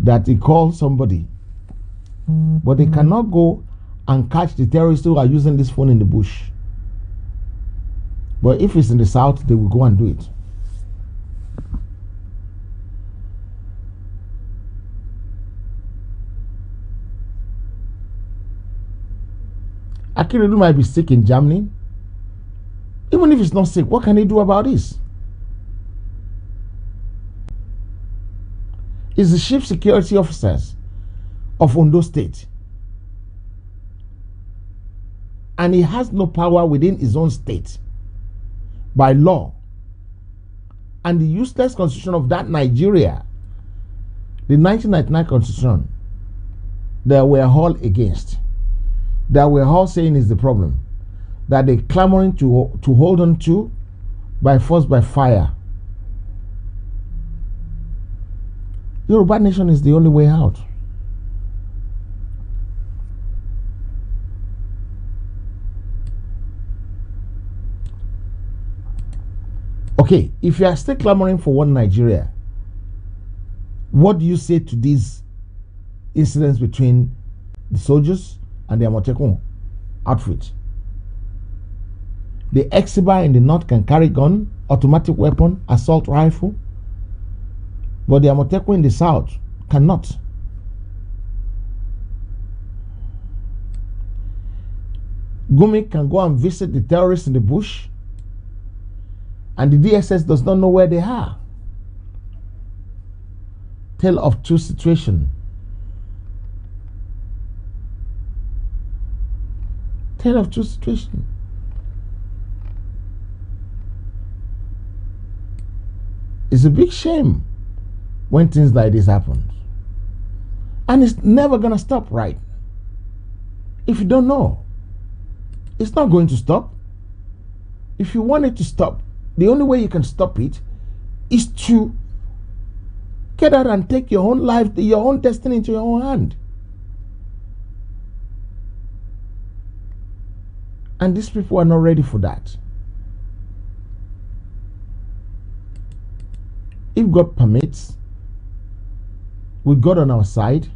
that he called somebody, but they cannot go and catch the terrorists who are using this phone in the bush. But if it's in the south, they will go and do it. Akeredolu might be sick in Germany. Even if he's not sick, what can he do about this? He's the chief security officers of Ondo State. And he has no power within his own state by law. And the useless constitution of that Nigeria, the 1999 constitution, that we're all against, that we're all saying is the problem, that they're clamoring to hold on to by force, by fire. Yoruba nation is the only way out. Okay, if you are still clamoring for one Nigeria, what do you say to these incidents between the soldiers and the Amotekun outfit? The Exiba in the north can carry gun, automatic weapon, assault rifle, but the Amotekun in the south cannot. Gumi can go and visit the terrorists in the bush, and the DSS does not know where they are. Tale of two situations. Tale of two situations. It's a big shame when things like this happen. And it's never going to stop, right? If you don't know, it's not going to stop. If you want it to stop, the only way you can stop it is to get out and take your own life, your own destiny into your own hand. And these people are not ready for that. If God permits, with God on our side,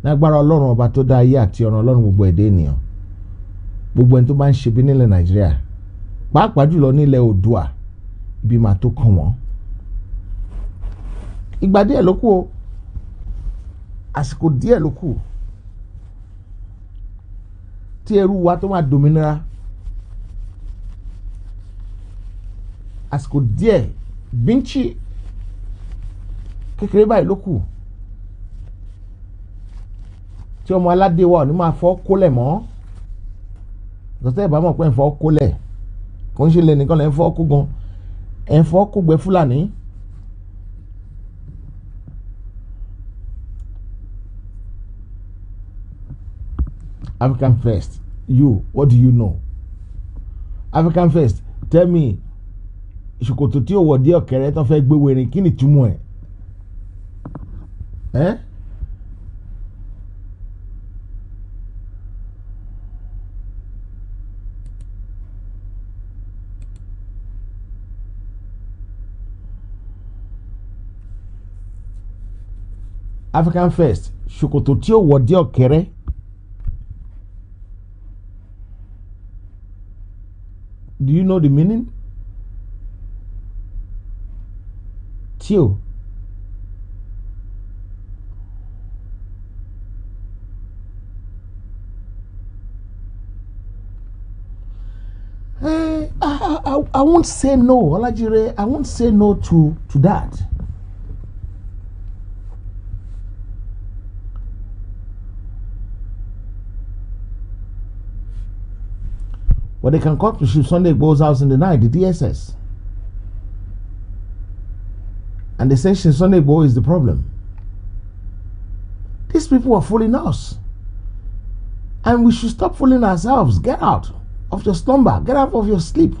n'agbára Ọlọ́run ọba tó dá ayé àti ọ̀run Ọlọ́run gbogbo ẹ̀dá ènìyàn, gbogbo ẹni tó bá ń ṣe bí nílẹ̀ Nàìjíríà, pàápàá jùlọ nílẹ̀ Oòduà, ibi máa tó kàn wọ́n. Ìgbà díẹ̀ ló kù o, àsìkò díẹ̀ ló kù tí ẹrú wa tó máa dòmìnira. Àsìkò díẹ̀ bíńchì kékeré báyìí ló kù tí ọmọ aládé wa ò ní máa fọ́ kólẹ̀ mọ́. Ìgbésẹ̀ ìbámu pé ń fọ́ kólẹ̀ kò ń ṣe lè nìkan lẹ́ ń fọ́ kó gan, ẹ̀ ń fọ́ kó gbẹ Fúlàní. African First, you, what do you know? African First, tell me, ṣòkòtò tí ó wọ̀ dé ọ̀kẹ́rẹ́ tó fẹ́ gbé wẹ̀rẹ̀, kí ni túmọ̀ ẹ̀? African First, ṣòkòtò tí ó wọ̀ dé ọ̀kẹ́rẹ́. Do you know the meaning? Tio. I won't say no, Olajire. I won't say no to that. But they can come to shoot Sunday Igbohos house in the night, the DSS. And they say Sunday Igbohos is the problem. These people are fooling us. And we should stop fooling ourselves. Get out of your slumber. Get out of your sleep.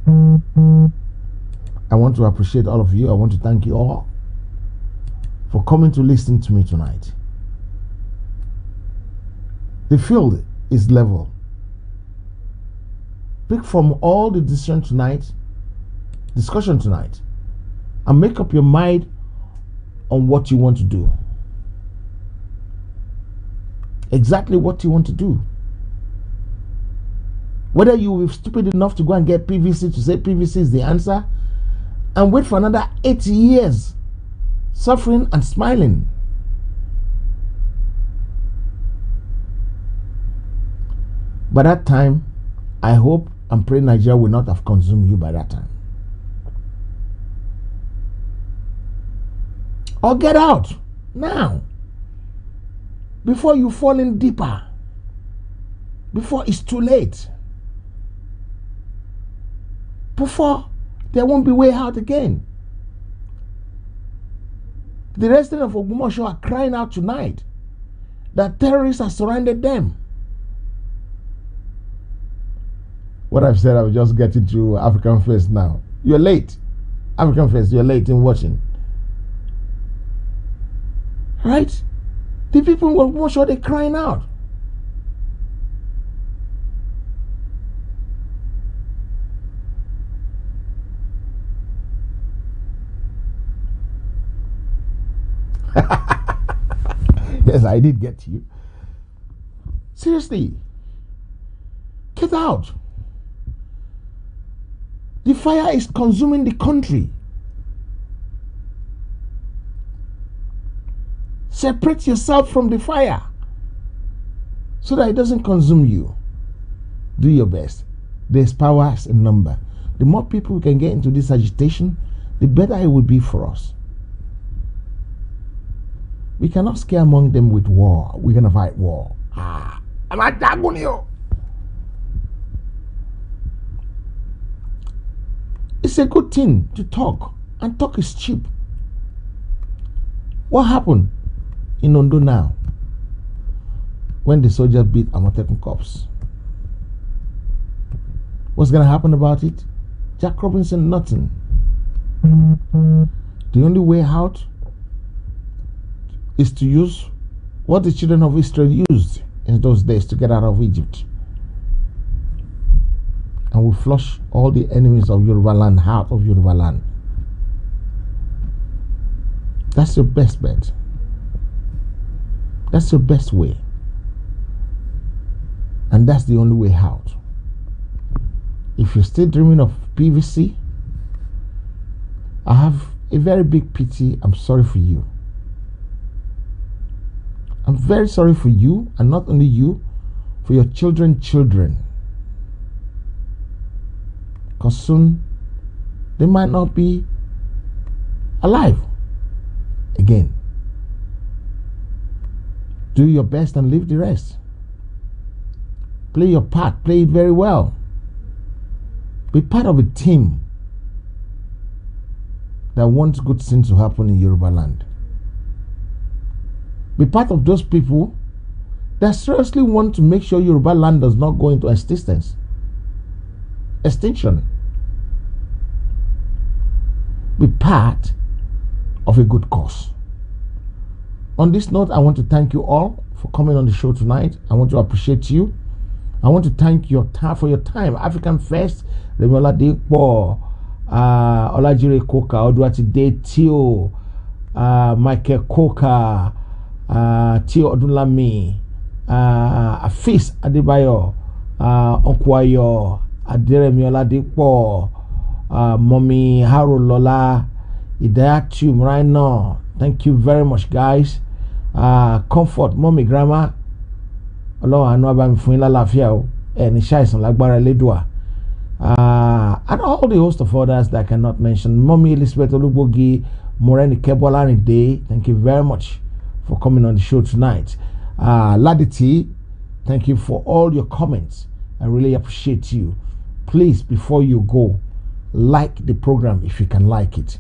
I want to appreciate all of you. I want to thank you all for coming to listen to me tonight. The field is level. pick from all the discussion tonight, and make up your mind on what you want to do. Exactly what you want to do. Whether you were stupid enough to go and get PVC to say PVC is the answer and wait for another 80 years suffering and smiling. By that time, I hope and pray Nigeria will not have consumed you by that time. Or get out now before you fall in deeper, before it's too late, before there won't be way out again. The residents of Ogbomoso are crying out tonight that terrorists have surrounded them. What I've said, I will just get into African First now. You're late. African First, you're late in watching. Right? The people in Ogbomoso, they're crying out. Yes, I did get to you. Seriously. Get out. The fire is consuming the country. Separate yourself from the fire so that it doesn't consume you. Do your best. There's power in number. The more people we can get into this agitation, the better it will be for us. We cannot scare among them with war. We're going to fight war. I'm attacking you. It's a good thing to talk, and talk is cheap. What happened in Ondo now when the soldiers beat Amotekun cops? What's going to happen about it? Jack Robinson, nothing. The only way out is to use what the children of Israel used in those days to get out of Egypt. And we flush all the enemies of Yoruba Land out of Yoruba Land. That's your best bet. That's your best way. And that's the only way out. If you're still dreaming of PVC, I have a very big pity. I'm sorry for you. I'm very sorry for you, and not only you, for your children. Because soon they might not be alive again. Do your best and leave the rest. Play your part, play it very well. Be part of a team that wants good things to happen in Yoruba Land. Be part of those people that seriously want to make sure Yoruba Land does not go into extinction. Be part of a good cause. On this note, I want to thank you all for coming on the show tonight. I want to appreciate you. I want to thank you for your time. African First, Remiola Dekpo, Olajire Koka, Oduati Tio, Michael Koka, Tio Odunlami, Afis Adebayo, Onkwayo, Aderemiola Dekpo, Mommy Haru Lola, Idayatu Mraino. Thank you very much, guys. Comfort, Mommy Grandma. Ọlọ́run àánú abami fún yín lálàáfíà o, ẹni ṣàìsàn lágbára Elédùà. And all the host of others that I cannot mention. Mommy Elizabeth Olugbogi, Moreni Kebolarinde, thank you very much for coming on the show tonight. Laditi, thank you for all your comments. I really appreciate you. Please, before you go, like the program if you can like it.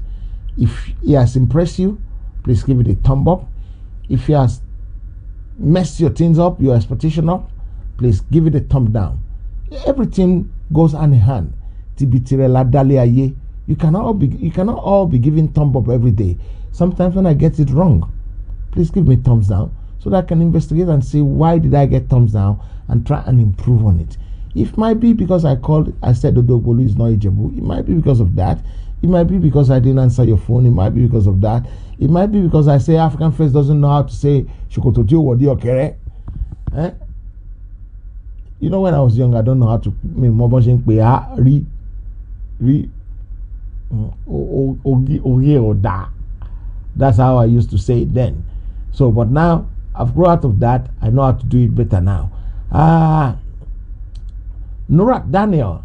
If it has impressed you, please give it a thumb up. If it has messed your things up, your expectation up, please give it a thumb down. Everything goes hand in hand. You cannot all be giving thumb up every day. Sometimes when I get it wrong, please give me thumbs down so that I can investigate and see why did I get thumbs down and try and improve on it. It might be because I said Odogbolu is not Ijebu. It might be because of that. It might be because I didn't answer your phone. It might be because of that. It might be because I say African face doesn't know how to say Shokotojo Wodi Okere. You know, when I was young, I don't know how to That's how I used to say it then. So, but now I've grown out of that. I know how to do it better now. Nurat Daniel,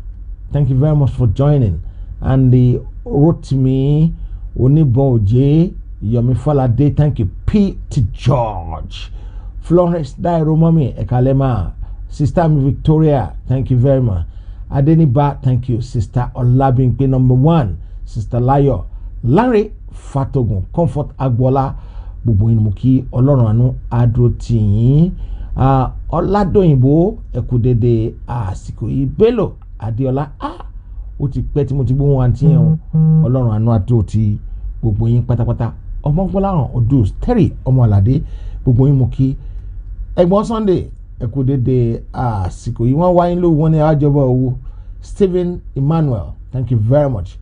thank you very much for joining. And the Rotimi Uniboje Yomi Falade, thank you. Pete George, Florence Dairomami Ekalema, Sister Victoria, thank you very much. Adeniba, thank you. Sister Olabinpe number 1, Sister Layo, Larry Fatogun, Comfort Agbola, gbogbo yín mo kí Ọlọ́run àánú adúró tì yín. Ọládòyìnbó ẹkú dédé àsìkò yìí. Bello Adéọlá, ó ti pẹ́ tí mo ti gbóhùn àǹtí yẹn o. Ọlọ́run àánú adúró tì gbogbo yín pátápátá. Ọmọgbọ́láhàn Odus Terry Ọmọládé, gbogbo yín mo kí. Ẹ̀gbọ́n Sunday ẹkú dédé àsìkò yìí. Wọ́n wáyé lóhùn wọn ní àjọbọ owó. Stephen Emmanuel, thank you very much.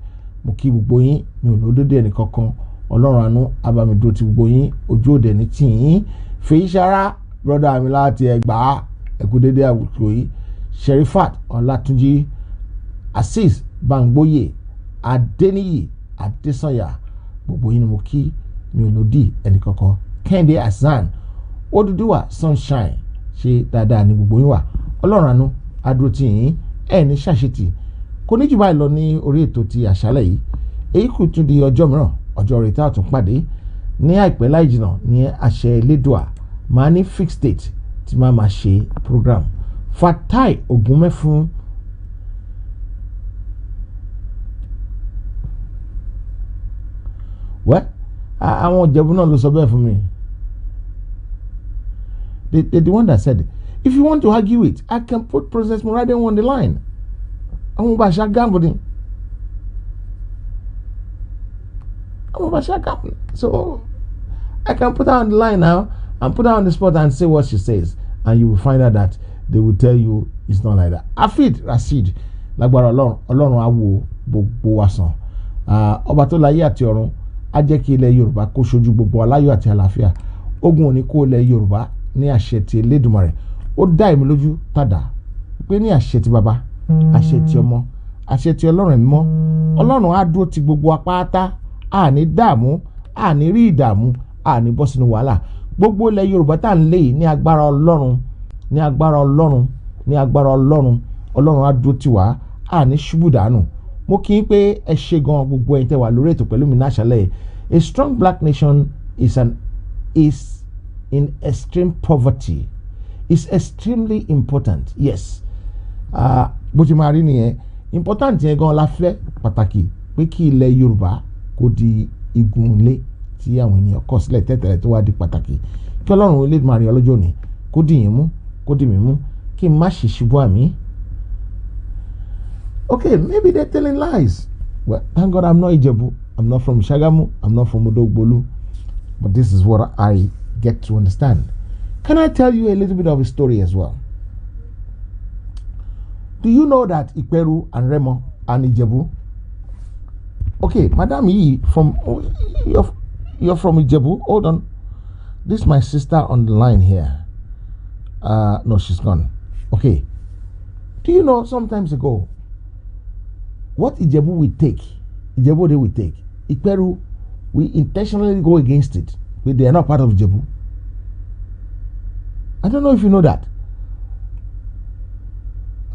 Mo kí gbogbo yín, mi ò lódódé ẹnì kankan. Ọlọ́run àánú abamidó ti gbogbo yín, ojú òde ní tì yín. Fèyíṣará brother mi láti Ẹ̀gbá ẹkú dédé àwùjọ yìí. Sherifat Ọlátúnjí, Azeez Bangboye, Adéníyì Adésànyà, gbogbo yín ni mo kí, mi ò lòdì ẹnì kankan. Kẹ́hìndé Hasan, Odùduwà Sunshine, ṣe dáadáa ní gbogbo yín wà. Ọlọ́run àánú adúró tì yín, ẹ̀ ní ṣàṣetì. Kò ní jù báyìí lọ ní orí ètò ti àṣálẹ́ yìí. Èyí kù tún di ọjọ́ mìíràn, ọjọ́ rẹ̀ tá a tún pàdé ní àìpẹ́ láì jìnnà ní àṣẹ Elédùà. Màá ní fixed date tí màá máa ṣe program. Fatai Ogunmẹ́fún, àwọn Ìjẹ̀bú náà ló sọ bẹ́ẹ̀ fún mi. The one that said, if you want to argue it, I can put Princess Morade on the line. I'm Basha Gambling. So I can put her on the line now and put her on the spot and say what she says, and you will find out that they will tell you it's not like that. Afid Rashid, lágbára Ọlọ́run á wò gbogbo wa sàn. Ọba tó láyé àti ọ̀run á jẹ́ kí ilẹ̀ Yorùbá kó ṣojú gbogbo aláyọ̀ àti àlàáfíà. Ogun ò ní kó ilẹ̀ Yorùbá ní àṣẹ ti Elédùmarè. Ó dá èmi lójú tàdá pé ní àṣẹ ti bàbá, àṣẹ ti ọmọ, àṣẹ ti Ọlọ́run mímọ́. Ọlọ́run á dúró ti gbogbo apáta. Àní dààmú, àní rí ìdààmú, àní bọ́ sínú wàhálà. Gbogbo ilẹ̀ Yorùbá tá ń lé yìí ní agbára Ọlọ́run, ní agbára Ọlọ́run, ní agbára Ọlọ́run. Ọlọ́run á dúró tì wá, àní ṣubú dànù. Mo kí n pé ẹ ṣé gan gbogbo ẹ̀yin tẹ́ wà lórí ètò pẹ̀lú mi ní àṣálẹ́. A strong black nation is in extreme poverty. It's extremely important. Yes. Bó ti máa rí nìyẹn. Important yẹn gan la fẹ́ pàtàkì pé kí ilẹ̀ Yorùbá kó di igunlé tí àwọn ènìyàn kọ̀ sílẹ̀ tẹ́tẹ̀rẹ̀ tó wá di pàtàkì. Kí Ọlọ́run Elédùmarè ọlọ́jọ́ ni kó dì yín mú, kó dì mí mú, kí n má ṣe ṣubú àmì. Okay, maybe they're telling lies. Well, thank God I'm not Ijebu. I'm not from Shagamu. I'm not from Odogbolu. But this is what I get to understand. Can I tell you a little bit of a story as well? Do you know that Ikperu and Remo and Ijebu? Okay, Madam Yi, you're from Ijebu. Hold on. This is my sister on the line here. No, she's gone. Okay. Do you know sometimes ago what Ijebu will take? Ijebu they will take. Ikperu, we intentionally go against it, but they are not part of Ijebu. I don't know if you know that.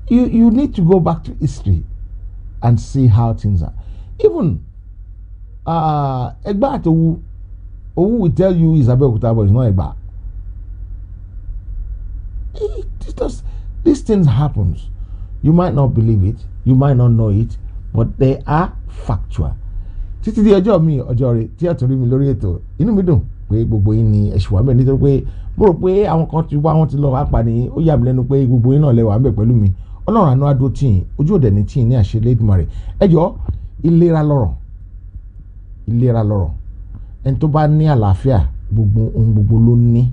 You need to go back to history and see how things are. Even Egba Owu will tell you is Abeokuta, but it's not Egba. These things happen. You might not believe it, you might not know it, but they are factual. Títí di ọjọ́ mi ọjọ́ rẹ̀ tí a tún rí mi lórí ètò, inú mi dùn pé gbogbo yín ni ẹ ṣì wà ńbẹ̀ nítorí pé mo rò pé àwọn kan ti wá wọn ti lọ wá pa ni ó yà mí lẹ́nu pé gbogbo yín náà lẹ wà ńbẹ̀ pẹ̀lú mi. Ọlọ́run àánú á dúró tì yín, ojú òde ní tì yín ní àṣẹ Elédùmarè. Ẹ jọ̀ọ́, ìlera lọ́rọ̀. Ẹni tó bá ní àlàáfíà gbogbo ohun gbogbo ló ní.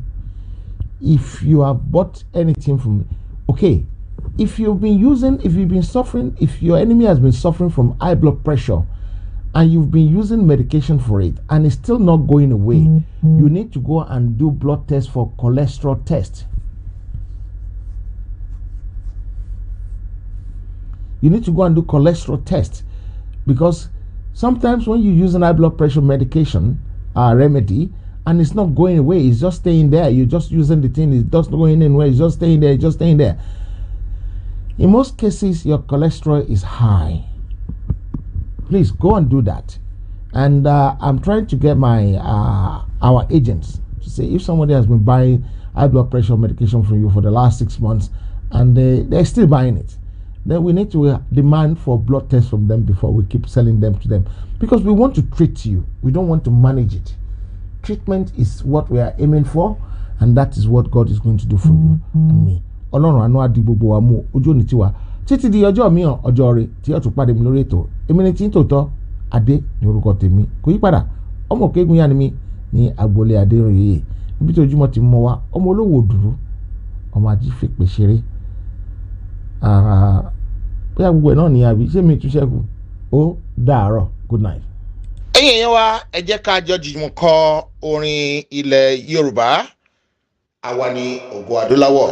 If you have bought anything from me, okay, if you've been suffering, if your enemy has been suffering from high blood pressure and you've been using medication for it and it's still not going away, you need to go and do blood test for cholesterol test. You need to go and do cholesterol test, because sometimes when you're using high blood pressure medication, remedy, and it's not going away, it's just staying there. You're just using the thing, it's just not going anywhere, it's just staying there, In most cases, your cholesterol is high. Please go and do that. And I'm trying to get my our agents to say, if somebody has been buying high blood pressure medication from you for the last 6 months and they're still buying it, then we need to demand for blood tests from them before we keep selling them to them, because we want to treat you, we don't want to manage it. Treatment is what we are aiming for, and that is what God is going to do for you and me. Ọlọ́run àánú á di gbogbo wa mú, ojú òní tiwa títí di ọjọ́ mìíràn, ọjọ́ rẹ̀ tí ó tún pàdé mi lórí ètò. Èmi ni tí ń tòótọ́ Adé ní orúkọ tèmi, kò yí padà. Ọmọ Òkègun yá ni mi ní agboolé Adéroyè, níbi tí ojúmọ́ ti mọ́ wa, ọmọ olówó dúró, ọmọ ajífèpè ṣeré. Bóyá gbogbo ẹ̀ náà ní àbí ṣé mi tún ṣẹ́kù. Ó dàárọ̀, good night. ẹ̀yin èèyàn wa, ẹ jẹ́ ká jọ jùmọ̀ kọ orin ilẹ̀ Yorùbá. Àwa ni Ògo Adúláwọ̀.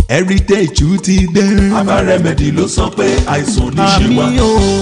Heritage ti dé. Aba Remedy ló sọ pé àìsàn ní ṣe wá.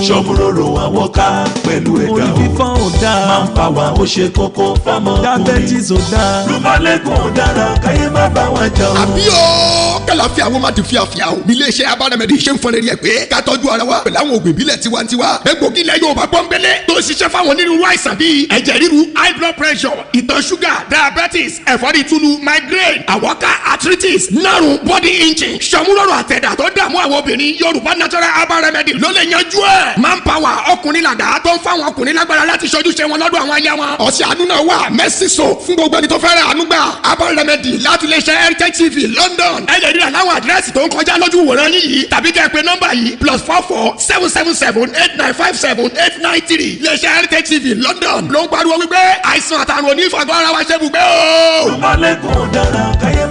Ṣọ́múròrò àwọn ká pẹ̀lú ẹ̀dá o. Orí fífọ́ ò dáa. Máa ń pa wá ó ṣe kókó fámọ́. Diabetes ò dáa. Rúmọ́lẹ́gùn ò dára káyé má bá wa jà o. àbí o kàlàfíà àwọn máa ti fíafíà o. ní iléeṣẹ́ Aba Remedy ṣe ń fọn rẹ̀ pé ká tọ́jú ara wa pẹ̀lú àwọn òògùn ìbílẹ̀ tiwantiwa. egbògi ilẹ̀ Yorùbá pọ́nbélé tó ṣiṣẹ́ fáwọn onírúurú àìsàn bíi ẹ̀jẹ̀ ríru, high blood pressure, ìtọ̀ ṣúgà, diabetes, ẹ̀fọ́rí túlù, migraine, àwọ̀ká, arthritis, nárùn, body inching, ṣọmúlọ́rọ̀ àtẹ̀dá tó dààmú àwọn obìnrin. Yorùbá natural Aba Remedy ló lè yanjú ẹ̀. manpower ọkùnrin làdá tó ń fáwọn ọkùnrin lágbára láti ṣojúṣe wọn lọ́dọ̀ àwọn aya wọn. ọ̀sẹ̀ àánú náà wà mercy soap fún gbogbo ẹni tó fẹ́ràn àánú gbà. Aba Remedy láti lè ṣe HeritageTV London. ẹ lè rí àláwọn àdírẹ́sì tó ń kọjá lójú wòran yìí tàbí kẹ́ ẹ pè nọ́mbà yìí +44 777 8957 893. lè ṣe HeritageTV London ló ń pariwo wípé àìsàn àtàrùn onífàgọ́ ara wa ṣe bùgbé o. Rúmọ́lẹ́gùn ò dára káyé